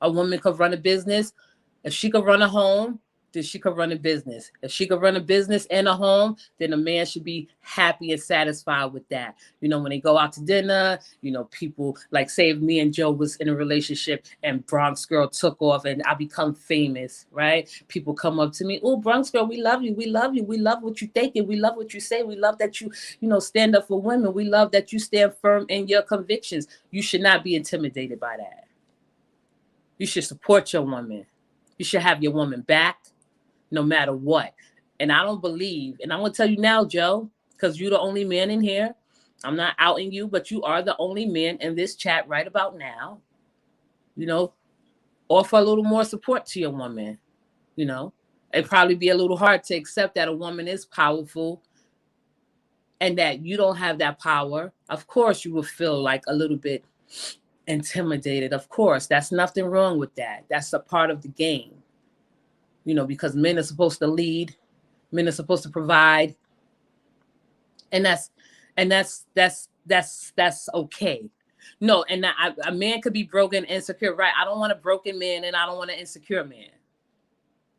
A woman could run a business. If she could run a home, then she could run a business. If she could run a business and a home, then a man should be happy and satisfied with that. You know, when they go out to dinner, you know, people like, say if me and Joe was in a relationship and Bronx Girl took off and I become famous, right? People come up to me, "Oh, Bronx Girl, we love you. We love you. We love what you thinking. We love what you say. We love that you know, stand up for women. We love that you stand firm in your convictions." You should not be intimidated by that. You should support your woman. You should have your woman back no matter what. And I don't believe, and I'm going to tell you now, Joe, because you're the only man in here. I'm not outing you, but you are the only man in this chat right about now. You know, offer a little more support to your woman. You know, it'd probably be a little hard to accept that a woman is powerful and that you don't have that power. Of course, you will feel like a little bit intimidated. Of course, that's nothing wrong with that. That's a part of the game. You know, because men are supposed to lead, men are supposed to provide, and that's okay. No, and a man could be broken, insecure, right? I don't want a broken man, and I don't want an insecure man.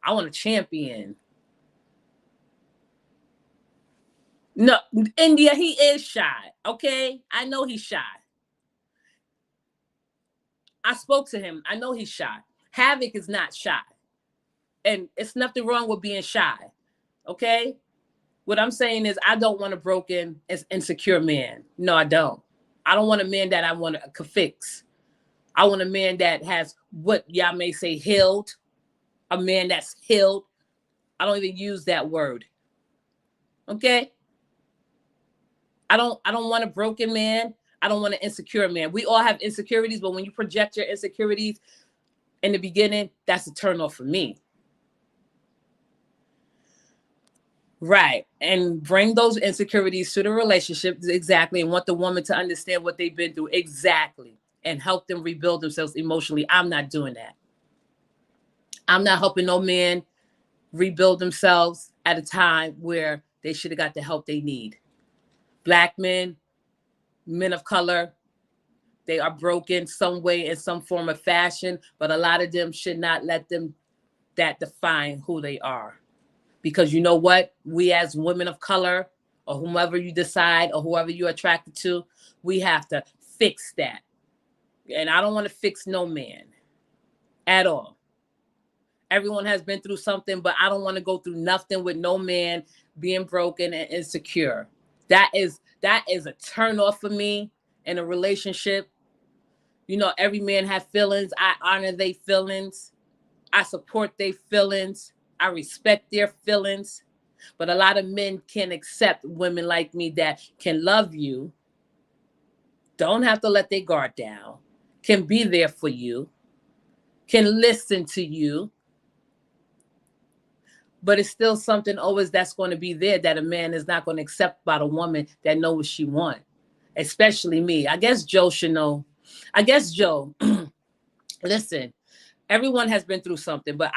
I want a champion. No, India, he is shy. Okay, I know he's shy. I spoke to him. I know he's shy. Havoc is not shy, and it's nothing wrong with being shy. Okay, what I'm saying is I don't want a broken, insecure man. No, I don't. I don't want a man that I want to fix. I want a man that has what y'all may say healed. A man that's healed. I don't even use that word. Okay? I don't want a broken man. I don't want an insecure man. We all have insecurities, but when you project your insecurities in the beginning, that's a turn off for me. Right. And bring those insecurities to the relationship, exactly, and want the woman to understand what they've been through, exactly, and help them rebuild themselves emotionally. I'm not doing that. I'm not helping no man rebuild themselves at a time where they should have got the help they need. Black men, men of color, they are broken some way in some form of fashion, but a lot of them should not let them that define who they are. Because you know what? We as women of color, or whomever you decide, or whoever you're attracted to, we have to fix that. And I don't want to fix no man at all. Everyone has been through something, but I don't want to go through nothing with no man being broken and insecure. That is a turn off for me in a relationship. You know, every man have feelings. I honor their feelings. I support their feelings. I respect their feelings. But a lot of men can't accept women like me that can love you, don't have to let their guard down, can be there for you, can listen to you. But it's still something always that's going to be there that a man is not going to accept about a woman that knows what she wants, especially me. I guess Joe should know. I guess Joe, listen, everyone has been through something, but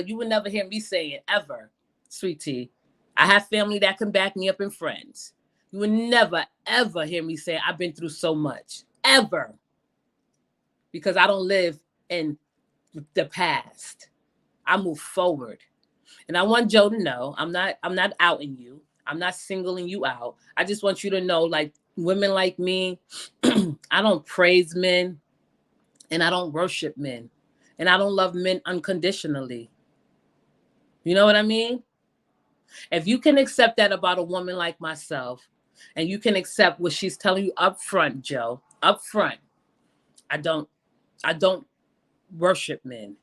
you would never hear me saying ever, sweetie, I have family that can back me up and friends. You would never, ever hear me say I've been through so much, ever. Because I don't live in the past. I move forward. And I want Joe to know, I'm not outing you. I'm not singling you out. I just want you to know, like, women like me, I don't praise men and I don't worship men. And I don't love men unconditionally. You know what I mean? If you can accept that about a woman like myself, and you can accept what she's telling you up front, Joe, up front, I don't worship men.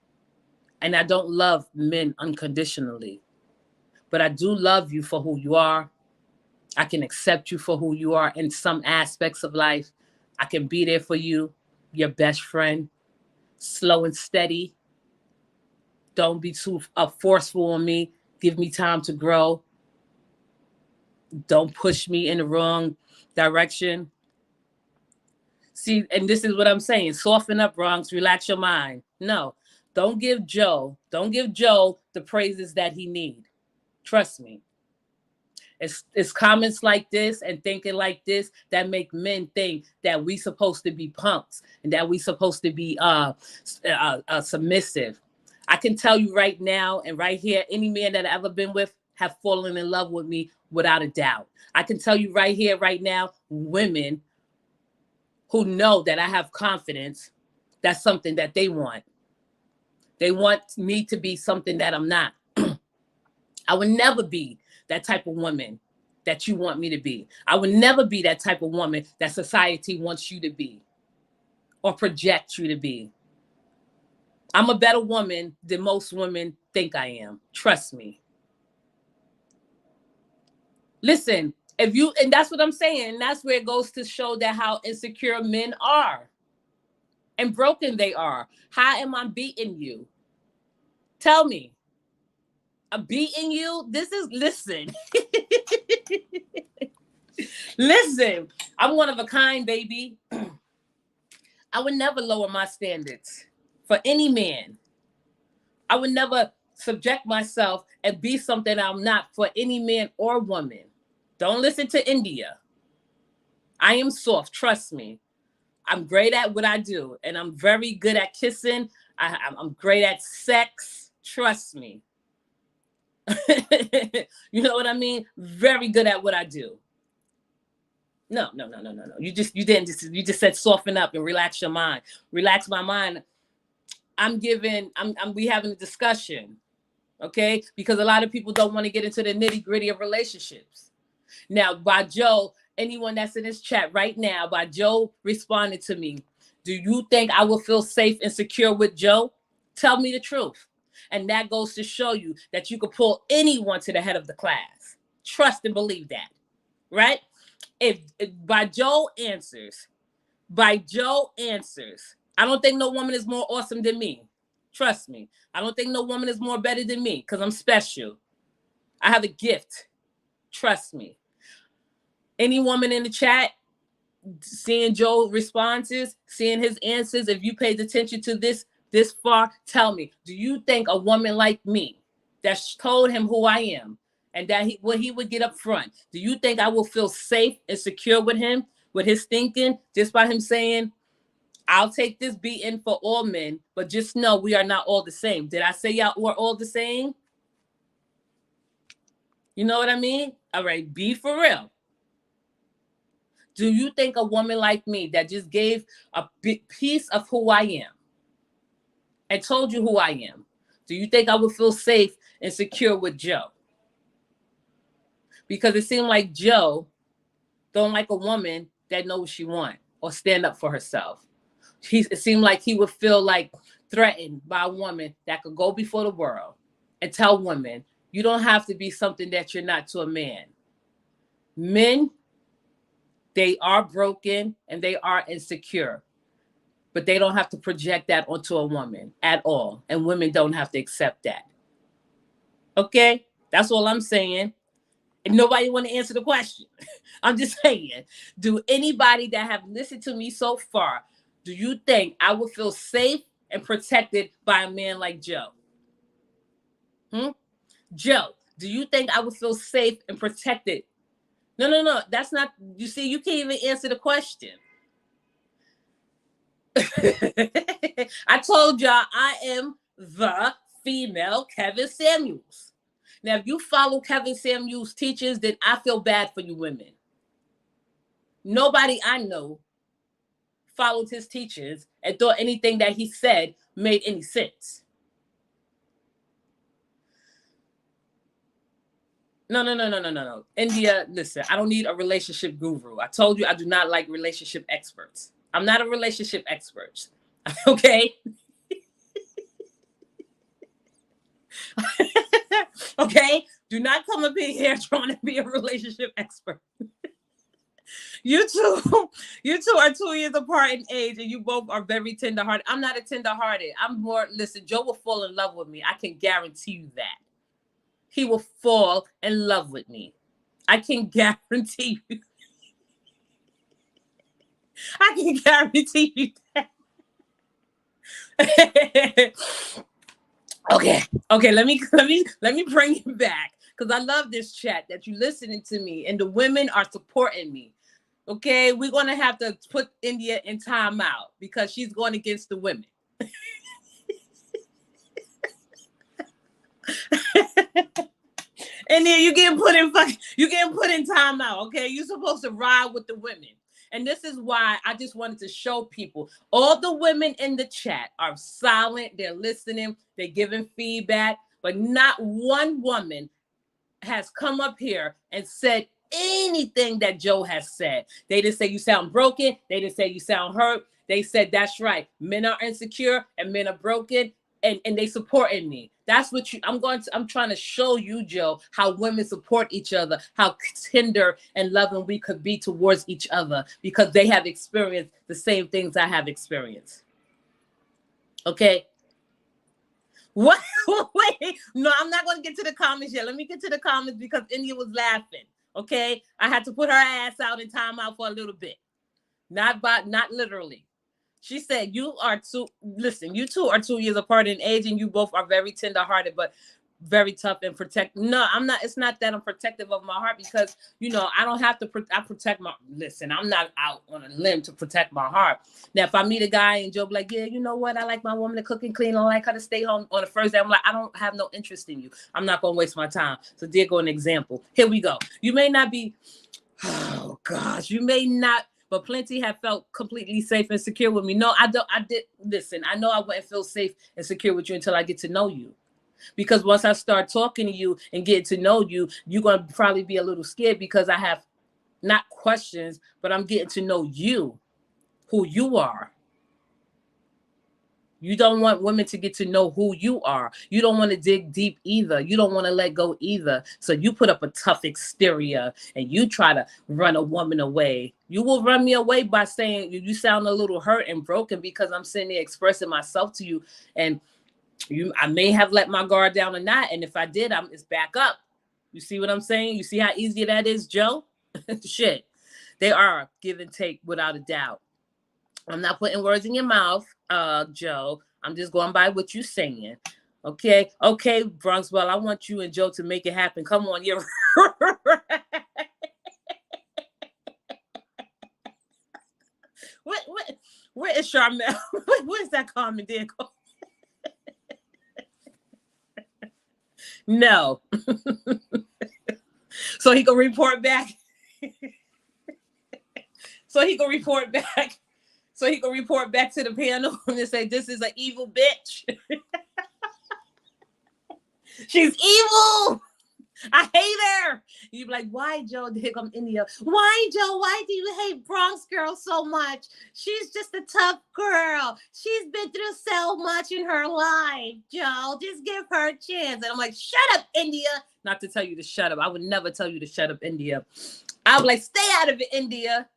And I don't love men unconditionally. But I do love you for who you are. I can accept you for who you are in some aspects of life. I can be there for you, your best friend, slow and steady. Don't be too forceful on me. Give me time to grow. Don't push me in the wrong direction. See, and this is what I'm saying. Soften up, Bronx. Relax your mind. No, don't give Joe the praises that he needs. Trust me. It's comments like this and thinking like this that make men think that we supposed to be punks and that we supposed to be submissive. I can tell you right now and right here, any man that I've ever been with have fallen in love with me without a doubt. I can tell you right here, right now, women who know that I have confidence, that's something that they want. They want me to be something that I'm not. I would never be that type of woman that you want me to be. I would never be that type of woman that society wants you to be or project you to be. I'm a better woman than most women think I am. Trust me. Listen, and that's what I'm saying. And that's where it goes to show that how insecure men are and broken they are. How am I beating you? Tell me. I'm beating you? Listen. Listen, I'm one of a kind, baby. I would never lower my standards for any man. I would never subject myself and be something I'm not for any man or woman. Don't listen to India. I am soft, trust me. I'm great at what I do, and I'm very good at kissing. I'm great at sex, trust me. You know what I mean? Very good at what I do. No. You just said soften up and relax your mind. Relax my mind. We having a discussion, okay? Because a lot of people don't want to get into the nitty-gritty of relationships. Now, by Joe, anyone that's in this chat right now, by Joe responded to me, do you think I will feel safe and secure with Joe? Tell me the truth. And that goes to show you that you can pull anyone to the head of the class. Trust and believe that, right? If by Joe answers, I don't think no woman is more awesome than me. Trust me. I don't think no woman is more better than me because I'm special. I have a gift. Trust me. Any woman in the chat, seeing Joe's responses, seeing his answers, if you paid attention to this far, tell me, do you think a woman like me that's told him who I am, and that he would get up front, do you think I will feel safe and secure with him, with his thinking, just by him saying, I'll take this beating for all men, but just know we are not all the same? Did I say y'all were all the same? You know what I mean? All right, be for real. Do you think a woman like me that just gave a big piece of who I am and told you who I am, do you think I would feel safe and secure with Joe? Because it seemed like Joe don't like a woman that knows what she wants or stand up for herself. It seemed like he would feel like threatened by a woman that could go before the world and tell women, you don't have to be something that you're not to a man. Men, they are broken and they are insecure, but they don't have to project that onto a woman at all. And women don't have to accept that. Okay? That's all I'm saying. And nobody want to answer the question. I'm just saying, do anybody that have listened to me so far, do you think I would feel safe and protected by a man like Joe? Joe, do you think I would feel safe and protected? No. That's not, you see, you can't even answer the question. I told y'all I am the female Kevin Samuels. Now, if you follow Kevin Samuels' teachings, then I feel bad for you women. Nobody I know followed his teachings and thought anything that he said made any sense. No. India, listen, I don't need a relationship guru. I told you I do not like relationship experts. I'm not a relationship expert. Okay? Okay? Do not come up in here trying to be a relationship expert. You two are 2 years apart in age and you both are very tenderhearted. I'm not a tenderhearted. I'm more, listen, Joe will fall in love with me. I can guarantee you that. He will fall in love with me. I can guarantee you. I can guarantee you that. Okay, let me bring you back, because I love this chat that you're listening to me and the women are supporting me. Okay, we're gonna have to put India in timeout because she's going against the women. And then you getting put in timeout. Okay, you're supposed to ride with the women. And this is why I just wanted to show people, all the women in the chat are silent. They're listening. They're giving feedback. But not one woman has come up here and said anything that Joe has said. They didn't say you sound broken. They didn't say you sound hurt. They said, that's right. Men are insecure and men are broken. And they supporting me. That's what I'm trying to show you, Joe, how women support each other, how tender and loving we could be towards each other, because they have experienced the same things I have experienced. Okay. What? Wait, no, I'm not going to get to the comments yet. Let me get to the comments because India was laughing. Okay. I had to put her ass out in timeout for a little bit. Not literally. She said, you two are 2 years apart in age and you both are very tender-hearted, but very tough and protective. No, I'm not. It's not that I'm protective of my heart because, I don't have to, I protect I'm not out on a limb to protect my heart. Now, if I meet a guy and Joe be like, yeah, you know what? I like my woman to cook and clean. I like her to stay home on the first day. I'm like, I don't have no interest in you. I'm not going to waste my time. So there go an example. Here we go. You may not be, oh gosh, you may not, but plenty have felt completely safe and secure with me. No, I don't. I did. Listen, I know I wouldn't feel safe and secure with you until I get to know you. Because once I start talking to you and get to know you, you're going to probably be a little scared because I have not questions, but I'm getting to know you, who you are. You don't want women to get to know who you are. You don't want to dig deep either. You don't want to let go either. So you put up a tough exterior and you try to run a woman away. You will run me away by saying you sound a little hurt and broken because I'm sitting there expressing myself to you. And I may have let my guard down or not. And if I did, it's back up. You see what I'm saying? You see how easy that is, Joe? Shit. They are give and take without a doubt. I'm not putting words in your mouth, Joe. I'm just going by what you're saying. Okay, Bronx. Well, I want you and Joe to make it happen. Come on, you're what, where is Charmel? Where's that Carmen Diego? No. So he can report back. So he can report back. So he can report back to the panel and say, "This is an evil bitch. She's evil. I hate her." You be like, "Why, Joe?" Here come India. "Why, Joe? Why do you hate Bronx girl so much? She's just a tough girl. She's been through so much in her life, Joe. Just give her a chance." And I'm like, "Shut up, India." Not to tell you to shut up. I would never tell you to shut up, India. I'm like, "Stay out of it, India."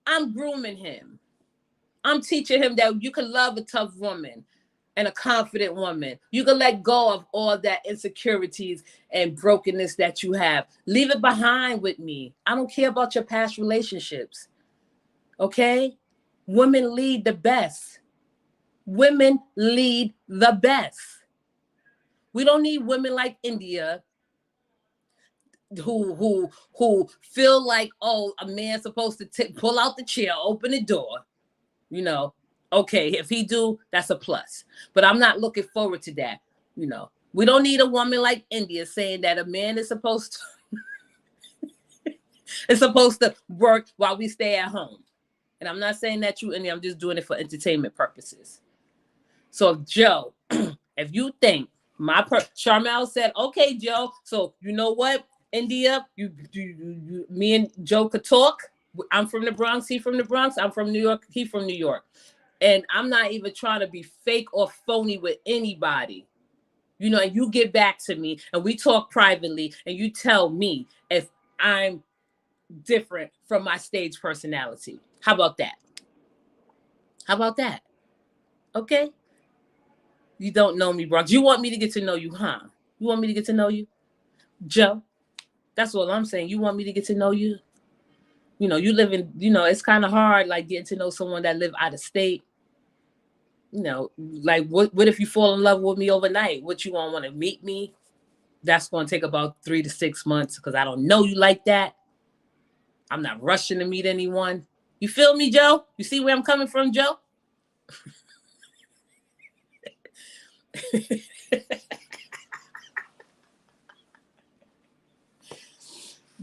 I'm grooming him. I'm teaching him that you can love a tough woman and a confident woman. You can let go of all that insecurities and brokenness that you have. Leave it behind with me. I don't care about your past relationships. Okay? Women lead the best. Women lead the best. We don't need women like India who feel like, oh, a man's supposed to pull out the chair, open the door. You know, okay, if he do, that's a plus. But I'm not looking forward to that. You know, we don't need a woman like India saying that a man is supposed to is supposed to work while we stay at home. And I'm not saying that you, India, I'm just doing it for entertainment purposes. So Joe, if you think Charmel said, "Okay, Joe, so you know what, India, me and Joe could talk. I'm from the Bronx, he from the Bronx, I'm from New York, he from New York. And I'm not even trying to be fake or phony with anybody. You know, and you get back to me and we talk privately and you tell me if I'm different from my stage personality. How about that? How about that? Okay? You don't know me, Bronx. You want me to get to know you, huh? You want me to get to know you? Joe, that's what I'm saying. You want me to get to know you? You know, you live in, it's kind of hard, like getting to know someone that live out of state. You know, like what if you fall in love with me overnight? What, you want to meet me? That's going to take about 3 to 6 months because I don't know you like that. I'm not rushing to meet anyone. You feel me, Joe? You see where I'm coming from, Joe?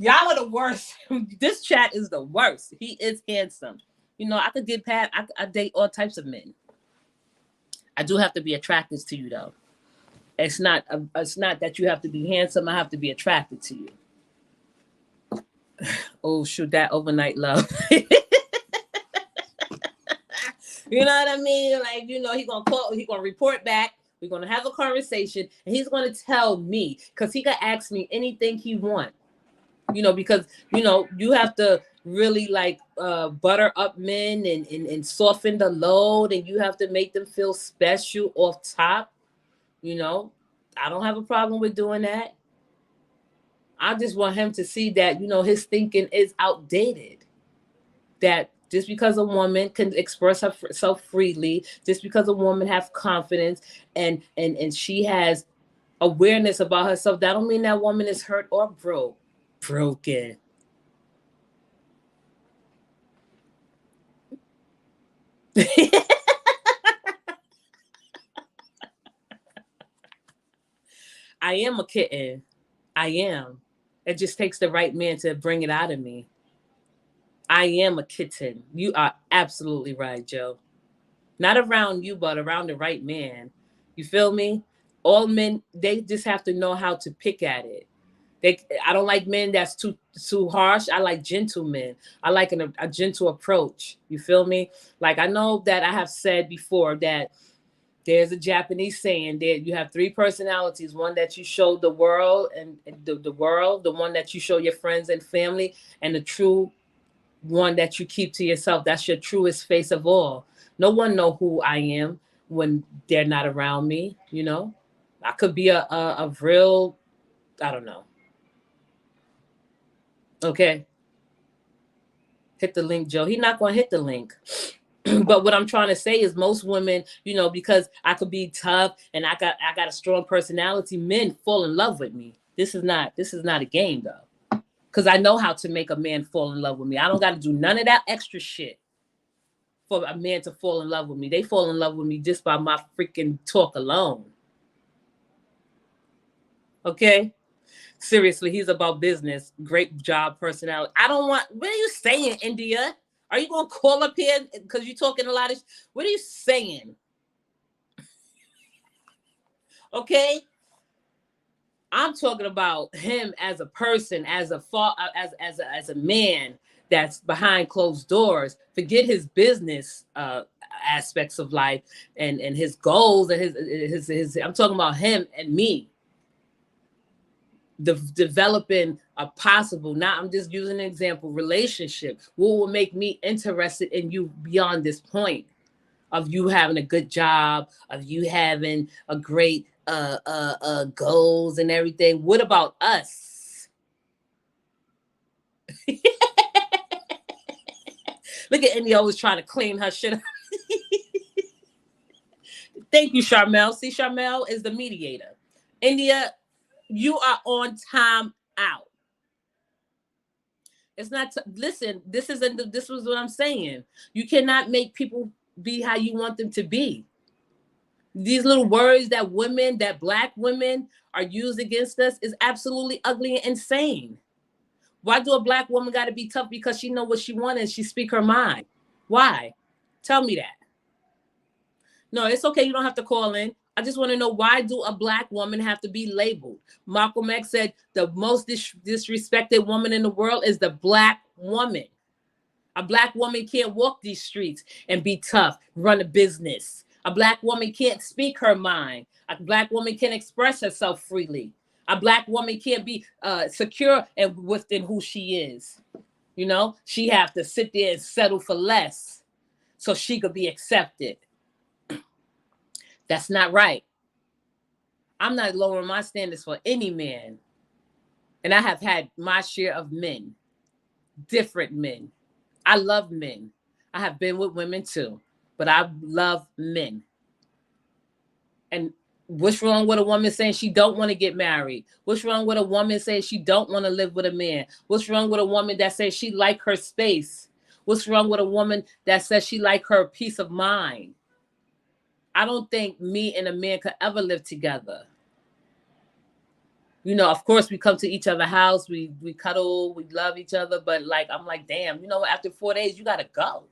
Y'all are the worst. This chat is the worst. He is handsome. You know, I could get past, I date all types of men. I do have to be attracted to you, though. It's not that you have to be handsome. I have to be attracted to you. Oh, shoot, that overnight love. You know what I mean? Like, he gonna call, he gonna report back. We're gonna have a conversation, and he's gonna tell me, because he can ask me anything he wants. Because you have to really like butter up men and soften the load, and you have to make them feel special off top. I don't have a problem with doing that. I just want him to see that his thinking is outdated. That just because a woman can express herself freely, just because a woman has confidence and she has awareness about herself, that don't mean that woman is hurt or broken. I am a kitten. I am. It just takes the right man to bring it out of me. I am a kitten. You are absolutely right, Joe. Not around you, but around the right man. You feel me? All men, they just have to know how to pick at it. I don't like men that's too harsh. I like gentle men. I like a gentle approach. You feel me? Like, I know that I have said before that there's a Japanese saying that you have 3 personalities: one that you show the world and the world, the one that you show your friends and family, and the true one that you keep to yourself. That's your truest face of all. No one know who I am when they're not around me. I could be a real, I don't know. Okay. Hit the link, Joe. He's not going to hit the link. But what I'm trying to say is most women, because I could be tough and I got a strong personality, men fall in love with me. This is not a game though. Cause I know how to make a man fall in love with me. I don't gotta do none of that extra shit for a man to fall in love with me. They fall in love with me just by my freaking talk alone. Okay? Seriously, he's about business. Great job, personality. I don't want. What are you saying, India? Are you gonna call up here because you're talking a lot of? What are you saying? Okay, I'm talking about him as a person, as a man that's behind closed doors. Forget his business aspects of life and his goals and his. I'm talking about him and me. Developing a possible, now I'm just using an example, relationship. What will make me interested in you beyond this point of you having a good job, of you having a great goals and everything? What about us? Look at India always trying to clean her shit up. Thank you, Charmel. See, Charmel is the mediator. India, you are on time out. It's not. Listen, this isn't. This was what I'm saying. You cannot make people be how you want them to be. These little words that black women are used against us is absolutely ugly and insane. Why do a black woman got to be tough because she know what she wants and she speak her mind? Why? Tell me that. No, it's okay. You don't have to call in. I just want to know, why do a black woman have to be labeled? Malcolm X said the most disrespected woman in the world is the black woman. A black woman can't walk these streets and be tough, run a business. A black woman can't speak her mind. A black woman can't express herself freely. A black woman can't be secure and within who she is. She have to sit there and settle for less so she could be accepted. That's not right. I'm not lowering my standards for any man. And I have had my share of men, different men. I love men. I have been with women too, but I love men. And what's wrong with a woman saying she don't want to get married? What's wrong with a woman saying she don't want to live with a man? What's wrong with a woman that says she like her space? What's wrong with a woman that says she like her peace of mind? I don't think me and a man could ever live together. Of course, we come to each other's house, we cuddle, we love each other, but I'm like, damn, after 4 days, you gotta go.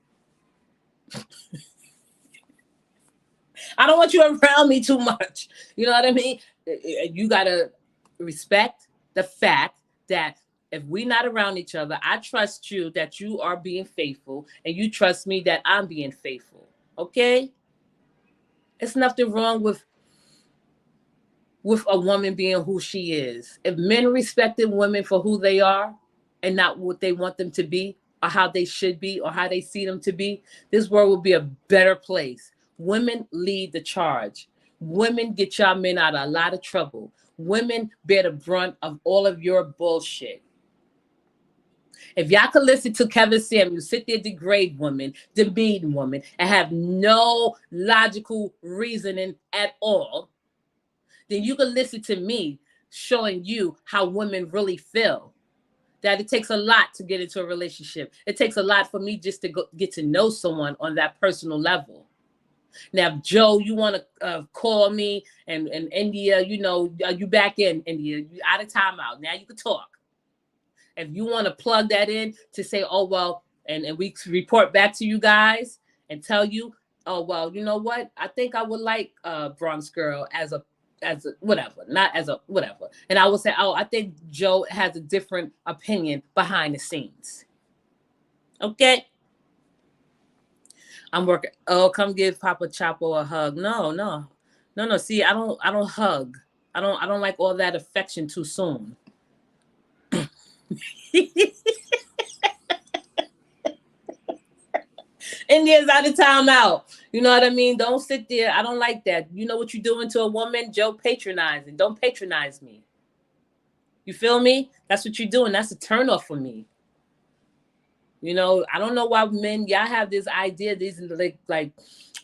I don't want you around me too much. You know what I mean? You gotta respect the fact that if we're not around each other, I trust you that you are being faithful, and you trust me that I'm being faithful. Okay? It's nothing wrong with a woman being who she is. If men respected women for who they are and not what they want them to be or how they should be or how they see them to be, this world would be a better place. Women lead the charge. Women get y'all men out of a lot of trouble. Women bear the brunt of all of your bullshit. If y'all could listen to Kevin Samuels sit there, degrade women, demean women, and have no logical reasoning at all, then you can listen to me showing you how women really feel. That it takes a lot to get into a relationship. It takes a lot for me just to get to know someone on that personal level. Now, if Joe, you want to call me, and India, you back in, India, you out of timeout. Now you can talk. If you want to plug that in to say, oh, well, and we report back to you guys and tell you, oh, well, you know what? I think I would like Bronx Girl as a whatever, not as a whatever. And I will say, oh, I think Joe has a different opinion behind the scenes. Okay? I'm working. Oh, come give Papa Chapo a hug. No. See, I don't hug. I don't like all that affection too soon. India's out of timeout. You know what I mean? Don't sit there. I don't like that. You know what you're doing to a woman? Joe patronizing. Don't patronize me. You feel me? That's what you're doing. That's a turnoff for me. You know, I don't know why men, y'all have this idea, these like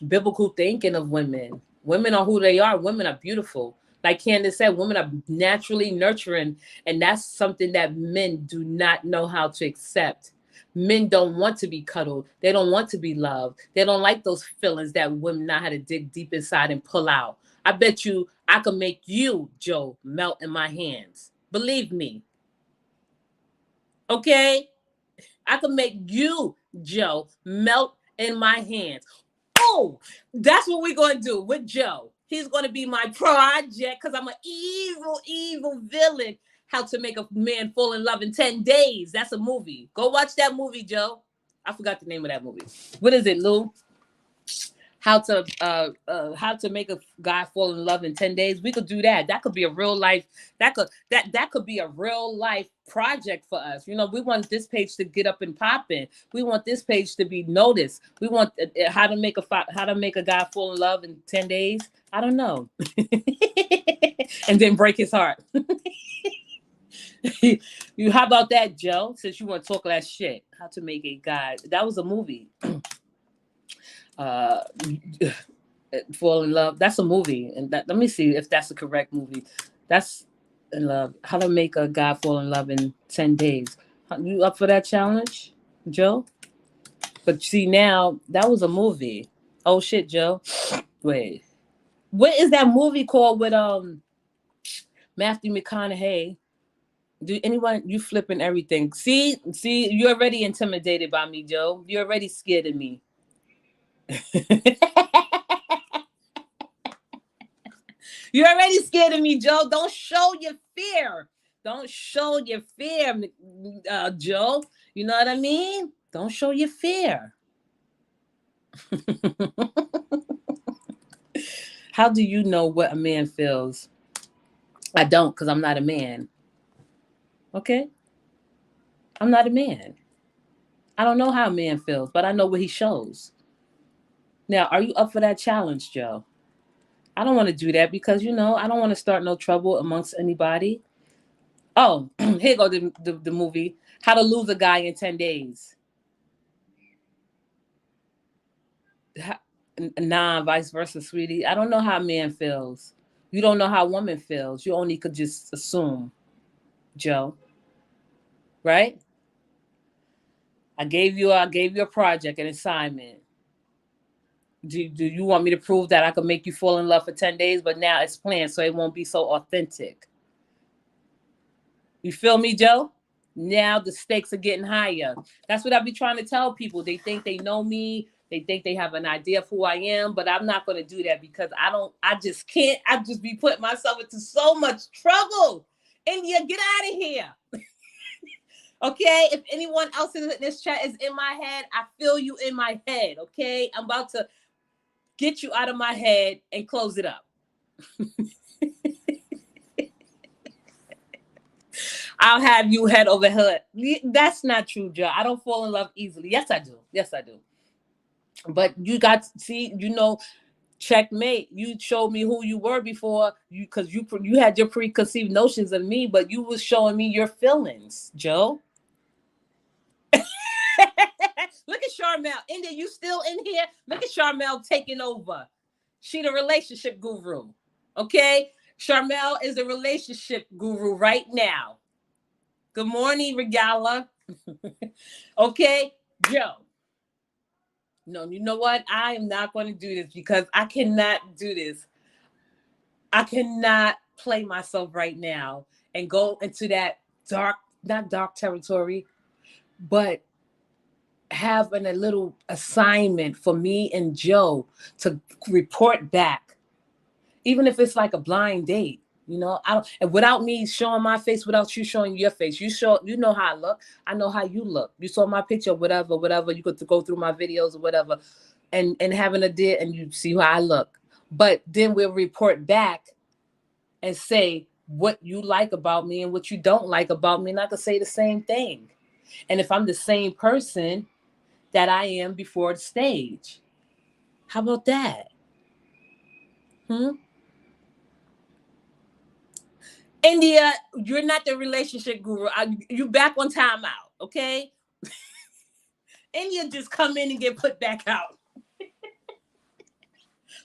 biblical thinking of women. Women are who they are. Women are beautiful. Like Candace said, women are naturally nurturing, and that's something that men do not know how to accept. Men don't want to be cuddled. They don't want to be loved. They don't like those feelings that women know how to dig deep inside and pull out. I bet you I can make you, Joe, melt in my hands. Believe me. Okay? I can make you, Joe, melt in my hands. Oh, that's what we're going to do with Joe. He's going to be my project because I'm an evil, evil villain. How to Make a Man Fall in Love in 10 Days. That's a movie. Go watch that movie, Joe. I forgot the name of that movie. What is it, Lou? How to make a guy fall in love in 10 days. We could do that. That could be a real life. That could be a real life project for us. You know, we want this page to get up and pop in. We want this page to be noticed. We want how to make a guy fall in love in 10 days. I don't know. And then break his heart. You how about that, Joe? Since you want to talk that shit. How to make a guy. That was a movie. uh Fall in Love. That's a movie, and let me see if that's the correct movie. That's in love. How to Make a Guy Fall in Love in 10 Days. You up for that challenge, Joe? But see now that was a movie. Oh shit, Joe. Wait, what is that movie called with Matthew McConaughey? Do anyone you flipping everything? See, you're already intimidated by me, Joe. You're already scared of me. You're already scared of me, Joe. Don't show your fear. Don't show your fear, Joe. You know what I mean? Don't show your fear. How do you know what a man feels? I don't, because I'm not a man. Okay? I'm not a man. I don't know how a man feels, but I know what he shows. Now, are you up for that challenge, Joe? I don't want to do that because, I don't want to start no trouble amongst anybody. Oh, here go the movie. How to Lose a Guy in 10 Days. Nah, vice versa, sweetie. I don't know how a man feels. You don't know how a woman feels. You only could just assume, Joe. Right? I gave you a project, an assignment. Do you want me to prove that I could make you fall in love for 10 days, but now it's planned so it won't be so authentic? You feel me, Joe? Now the stakes are getting higher. That's what I be trying to tell people. They think they know me. They think they have an idea of who I am, but I'm not going to do that because I just can't. I just be putting myself into so much trouble. India, get out of here. Okay? If anyone else in this chat is in my head, I feel you in my head. Okay? I'm about to get you out of my head and close it up. I'll have you head over head. That's not true, Joe. I don't fall in love easily. Yes, I do. Yes, I do. But you got see, checkmate. You showed me who you were before because you had your preconceived notions of me, but you was showing me your feelings, Joe. Look at Charmel. India, you still in here? Look at Charmel taking over. She the relationship guru. Okay? Charmel is the relationship guru right now. Good morning, Regala. Okay, Joe. No, you know what? I am not going to do this because I cannot do this. I cannot play myself right now and go into that not dark territory, but having a little assignment for me and Joe to report back, even if it's like a blind date. I don't, and without me showing my face, without you showing your face, you know how I look. I know how you look. You saw my picture, whatever. You could go through my videos or whatever, and having a date, and you see how I look. But then we'll report back and say what you like about me and what you don't like about me, and I could say the same thing. And if I'm the same person that I am before the stage, how about that? India, you're not the relationship guru. You back on timeout, okay? India just come in and get put back out.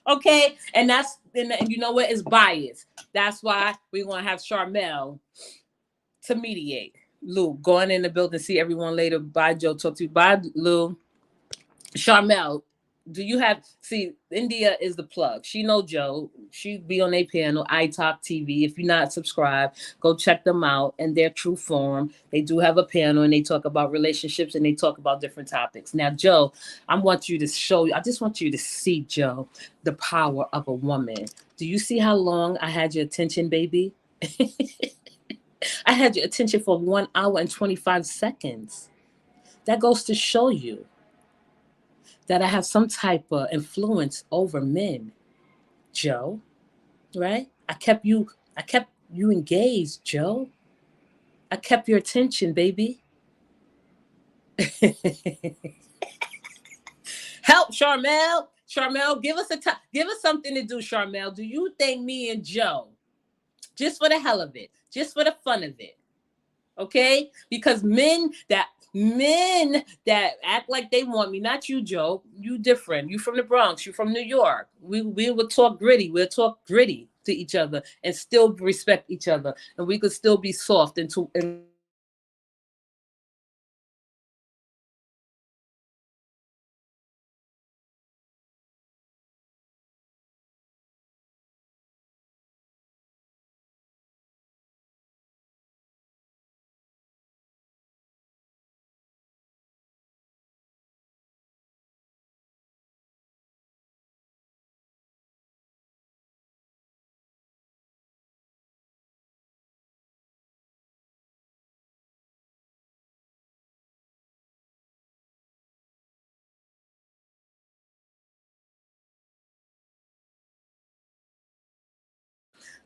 Okay, and you know what? It's biased. That's why we're gonna have Charmel to mediate. Lou, going in the building, see everyone later. Bye, Joe. Talk to you. Bye, Lou. Charmel, do you have see India is the plug. She know Joe. She be on a panel, iTalk TV. If you're not subscribed, go check them out in their true form. They do have a panel and they talk about relationships and they talk about different topics. Now, Joe, I just want you to see, Joe, the power of a woman. Do you see how long I had your attention, baby? I had your attention for 1 hour and 25 seconds. That goes to show you that I have some type of influence over men, Joe. Right? I kept you engaged, Joe. I kept your attention, baby. Help, Charmel. Charmel, give us something to do, Charmel. Do you think me and Joe, just for the hell of it, just for the fun of it, okay? Because men that act like they want me, not you, Joe. You different. You from the Bronx. You from New York. We will talk gritty. We'll talk gritty to each other and still respect each other, and we could still be soft and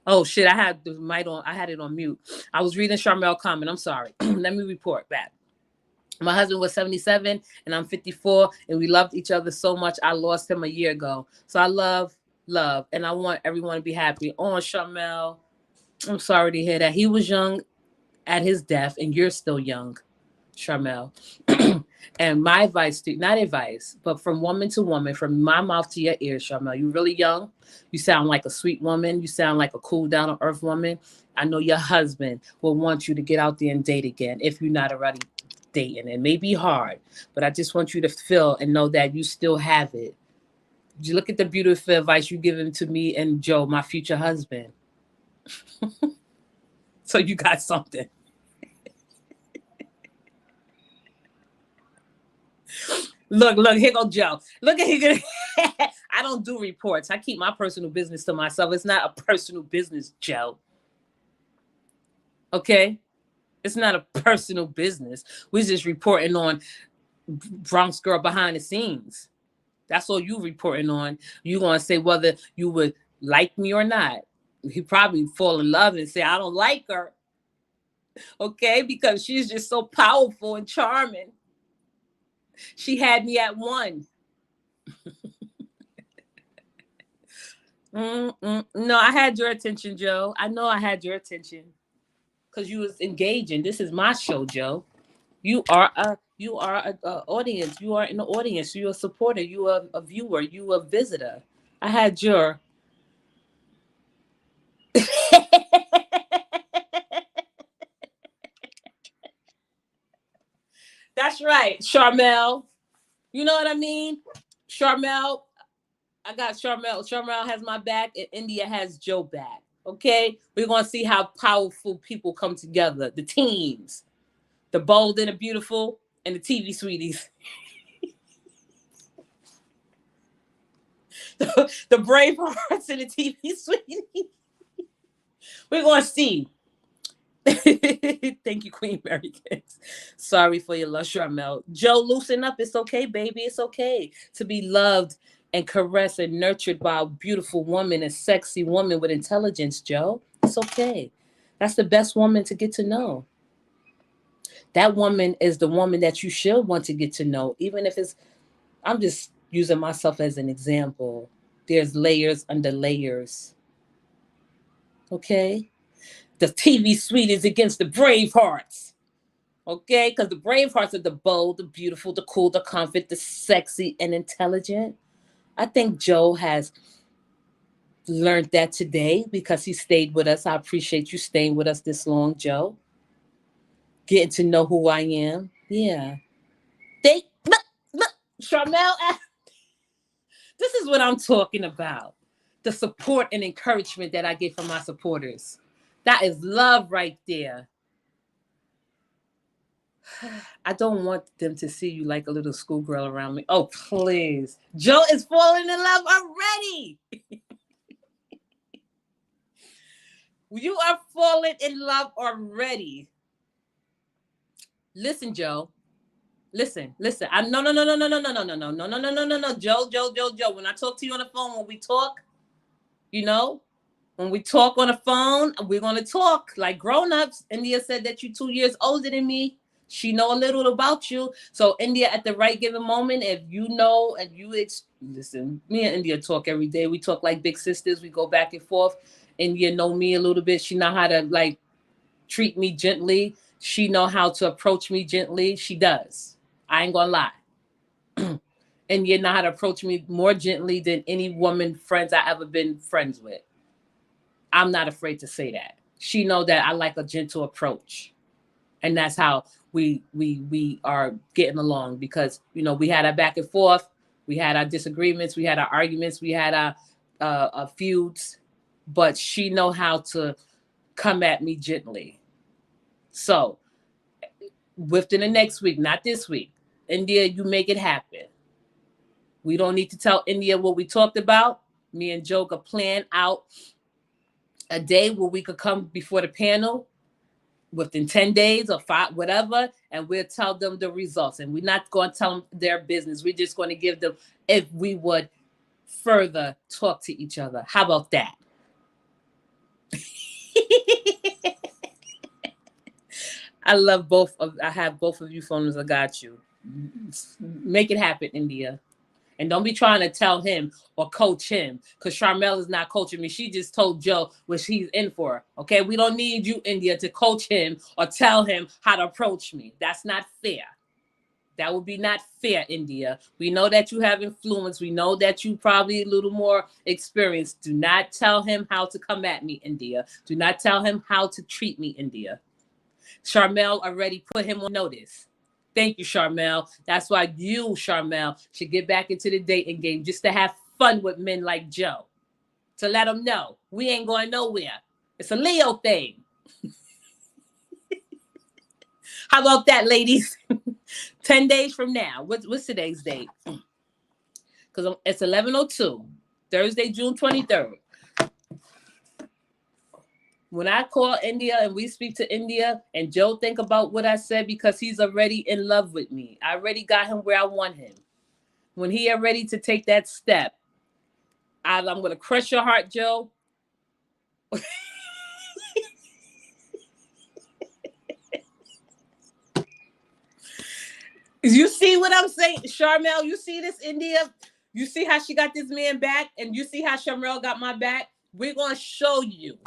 oh shit, I had the mic on. I had it on mute. I was reading Charmel comment. I'm sorry. Let me report back. My husband was 77 and I'm 54, and we loved each other so much. I lost him a year ago. So I love, and I want everyone to be happy. On Charmel, I'm sorry to hear that. He was young at his death, and you're still young, Charmel. And my advice to not advice, but from woman to woman, from my mouth to your ears, Charmel, you're really young. You sound like a sweet woman. You sound like a cool down to earth woman. I know your husband will want you to get out there and date again if you're not already dating. It may be hard, but I just want you to feel and know that you still have it. You look at the beautiful advice you giving to me and Joe, my future husband. So you got something. Look, here go Joe. Look at here. I don't do reports. I keep my personal business to myself. It's not a personal business, Joe. Okay? It's not a personal business. We're just reporting on Bronx girl behind the scenes. That's all you reporting on. You gonna say whether you would like me or not. He probably fall in love and say, I don't like her. Okay, because she's just so powerful and charming. She had me at one. No, I had your attention, Joe. I know I had your attention because you was engaging. This is my show, Joe. You are a audience. You are in the audience. You're a supporter. You are a viewer. You a visitor. I had your. That's right, Charmel. You know what I mean, Charmel. I got Charmel. Charmel has my back, and India has Joe back. Okay, we're gonna see how powerful people come together. The teams, the bold and the beautiful, and the TV sweeties. The brave hearts and the TV sweeties. We're gonna see. Thank you, Queen Mary. Sorry for your lush, Charmel. Joe, loosen up. It's okay, baby. It's okay to be loved and caressed and nurtured by a beautiful woman, a sexy woman with intelligence, Joe. It's okay. That's the best woman to get to know. That woman is the woman that you should want to get to know, even if it's, I'm just using myself as an example. There's layers under layers. Okay? The TV suite is against the brave hearts. Okay, because the brave hearts are the bold, the beautiful, the cool, the confident, the sexy, and intelligent. I think Joe has learned that today because he stayed with us. I appreciate you staying with us this long, Joe. Getting to know who I am. Yeah. They, Charmel, this is what I'm talking about. The support and encouragement that I get from my supporters. That is love right there. I don't want them to see you like a little schoolgirl around me. Oh, please. Joe is falling in love already. You are falling in love already. Listen, Joe. Listen. I no, Joe. When I talk to you on the phone, when we talk, you know, when we talk on the phone, we're gonna talk like grown-ups. India said that you're 2 years older than me. She know a little about you. So India, at the right given moment, if you know and listen, me and India talk every day. We talk like big sisters. We go back and forth. India know me a little bit. She know how to like treat me gently. She know how to approach me gently. She does. I ain't gonna lie. And you know how to approach me more gently than any woman friends I ever been friends with. I'm not afraid to say that. She know that I like a gentle approach, and that's how we are getting along. Because we had our back and forth, we had our disagreements, we had our arguments, we had our feuds, but she know how to come at me gently. So within the next week, not this week, India, you make it happen. We don't need to tell India what we talked about. Me and Joe could plan out a day where we could come before the panel within 10 days or 5, whatever, and we'll tell them the results. And we're not going to tell them their business. We're just going to give them, if we would further talk to each other. How about that? I have both of you phones. I got you. Make it happen, India. And don't be trying to tell him or coach him, because Charmel is not coaching me. She just told Joe what she's in for. Okay, we don't need you, India, to coach him or tell him how to approach me. That's not fair. That would be not fair, India. We know that you have influence. We know that you probably a little more experienced. Do not tell him how to come at me, India. Do not tell him how to treat me, India. Charmel already put him on notice. Thank you, Charmel. That's why you, Charmel, should get back into the dating game just to have fun with men like Joe. To let them know we ain't going nowhere. It's a Leo thing. How about that, ladies? 10 days from now. What's today's date? Because it's 11:02, Thursday, June 23rd. When I call India and we speak to India and Joe think about what I said, because he's already in love with me. I already got him where I want him. When he are ready to take that step, I'm going to crush your heart, Joe. You see what I'm saying? Charmel, you see this, India? You see how she got this man back? And you see how Charmel got my back? We're going to show you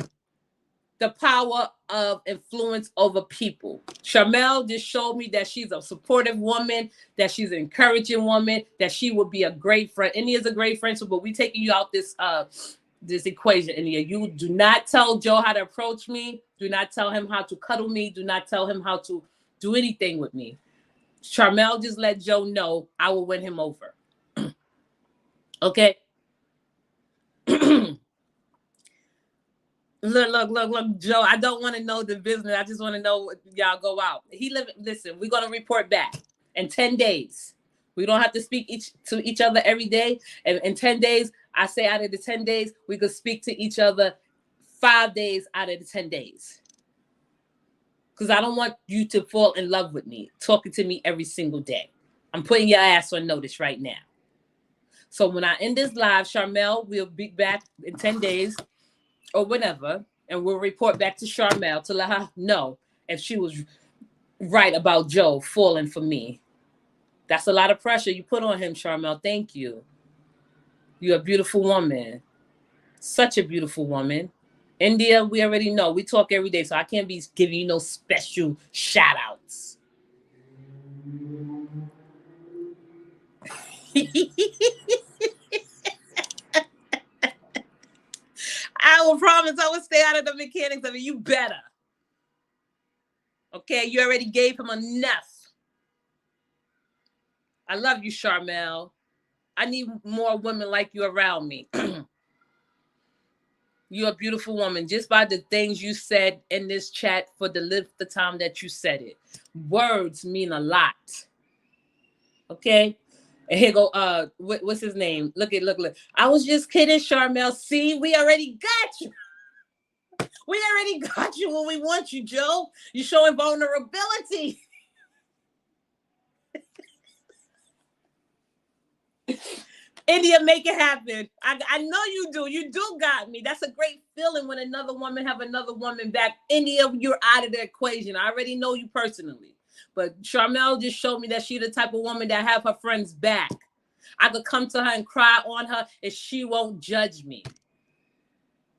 the power of influence over people. Charmel just showed me that she's a supportive woman, that she's an encouraging woman, that she would be a great friend. India's a great friend, so but we taking you out this equation, India. You do not tell Joe how to approach me. Do not tell him how to cuddle me. Do not tell him how to do anything with me. Charmel just let Joe know I will win him over. Okay? Look, Joe, I don't want to know the business. I just want to know what y'all go out. Listen, we're going to report back in 10 days. We don't have to speak to each other every day. And in 10 days, I say out of the 10 days, we could speak to each other 5 days out of the 10 days. Because I don't want you to fall in love with me, talking to me every single day. I'm putting your ass on notice right now. So when I end this live, Charmel will be back in 10 days or whatever, and we'll report back to Charmel to let her know if she was right about Joe falling for me. That's a lot of pressure you put on him, Charmel. Thank you. You're a beautiful woman. Such a beautiful woman. India, we already know. We talk every day, so I can't be giving you no special shout outs. I will promise I will stay out of the mechanics of it. You better. Okay, you already gave him enough. I love you, Charmel. I need more women like you around me. You're a beautiful woman just by the things you said in this chat for the time that you said it. Words mean a lot. Okay? And here go, what's his name? Look. I was just kidding, Charmel. See, we already got you. We already got you when we want you, Joe. You're showing vulnerability. India, make it happen. I know you do. You do got me. That's a great feeling when another woman have another woman back. India, you're out of the equation. I already know you personally. But Charmel just showed me that she's the type of woman that have her friends back. I could come to her and cry on her and she won't judge me.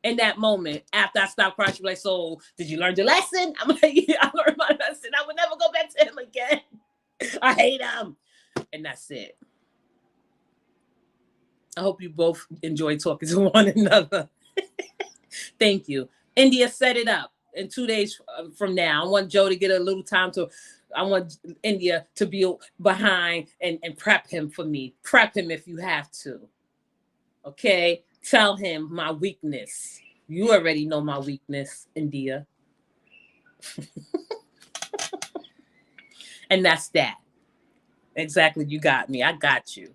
In that moment, after I stop crying, she'll be like, so did you learn your lesson? I'm like, yeah, I learned my lesson. I would never go back to him again. I hate him. And that's it. I hope you both enjoy talking to one another. Thank you. India, set it up. In 2 days from now, I want Joe to get a little time to, I want India to be behind and prep him for me. Prep him if you have to. Okay? Tell him my weakness. You already know my weakness, India. And that's that. Exactly. You got me. I got you.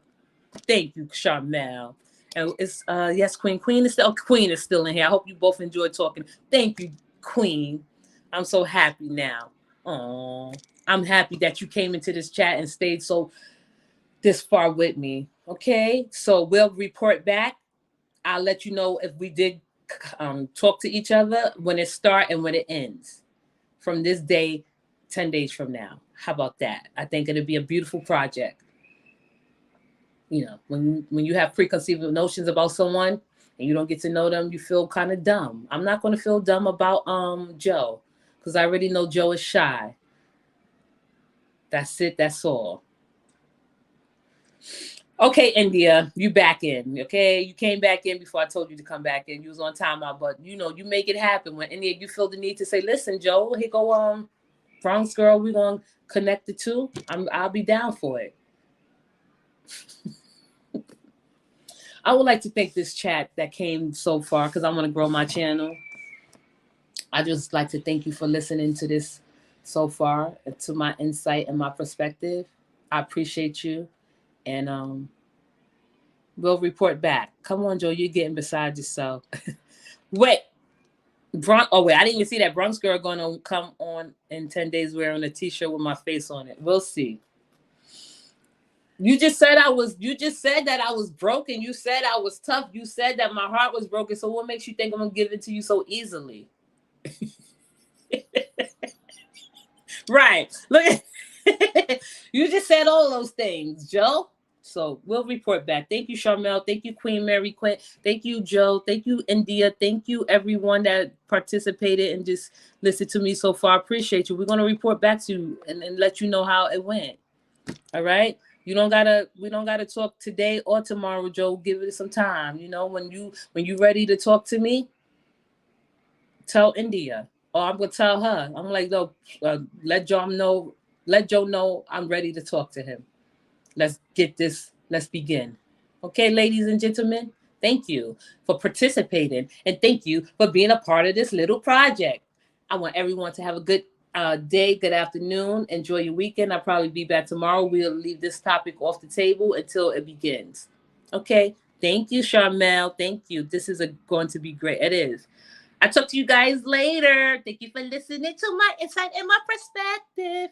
Thank you, Charmel. And it's yes, Queen. Queen is still in here. I hope you both enjoyed talking. Thank you, Queen. I'm so happy now. Oh, I'm happy that you came into this chat and stayed so this far with me. Okay, so we'll report back. I'll let you know if we did talk to each other when it starts and when it ends. From this day, 10 days from now. How about that? I think it'll be a beautiful project. You know, when you have preconceived notions about someone and you don't get to know them, you feel kind of dumb. I'm not going to feel dumb about Joe because I already know Joe is shy. That's it. That's all. Okay, India, you back in. Okay, you came back in before I told you to come back in. You was on timeout, but you know you make it happen when India you feel the need to say, "Listen, Joe, here go Bronx girl. We're gonna connect the two. I'll be down for it." I would like to thank this chat that came so far because I want to grow my channel. I just like to thank you for listening to this so far, to my insight and my perspective. I appreciate you. And we'll report back. Come on, Joe, you're getting beside yourself. Wait. Oh, wait, I didn't even see that Bronx girl going to come on in 10 days wearing a t-shirt with my face on it. We'll see. You just said that I was broken. You said I was tough. You said that my heart was broken. So what makes you think I'm going to give it to you so easily? Right. Look at you just said all those things, Joe. So we'll report back. Thank you, Charmel. Thank you, Queen Mary Quinn. Thank you, Joe. Thank you, India. Thank you, everyone that participated and just listened to me so far. I appreciate you. We're going to report back to you and let you know how it went. All right. We don't gotta talk today or tomorrow, Joe. Give it some time. You know, when you ready to talk to me, tell India. Or I'm gonna tell her. I'm like, no, let Joe know I'm ready to talk to him. Let's get this, let's begin. Okay, ladies and gentlemen, thank you for participating and thank you for being a part of this little project. I want everyone to have a good day, good afternoon. Enjoy your weekend. I'll probably be back tomorrow. We'll leave this topic off the table until it begins. Okay. Thank you, Charmel. Thank you. This is going to be great. It is. I'll talk to you guys later. Thank you for listening to my insight and my perspective.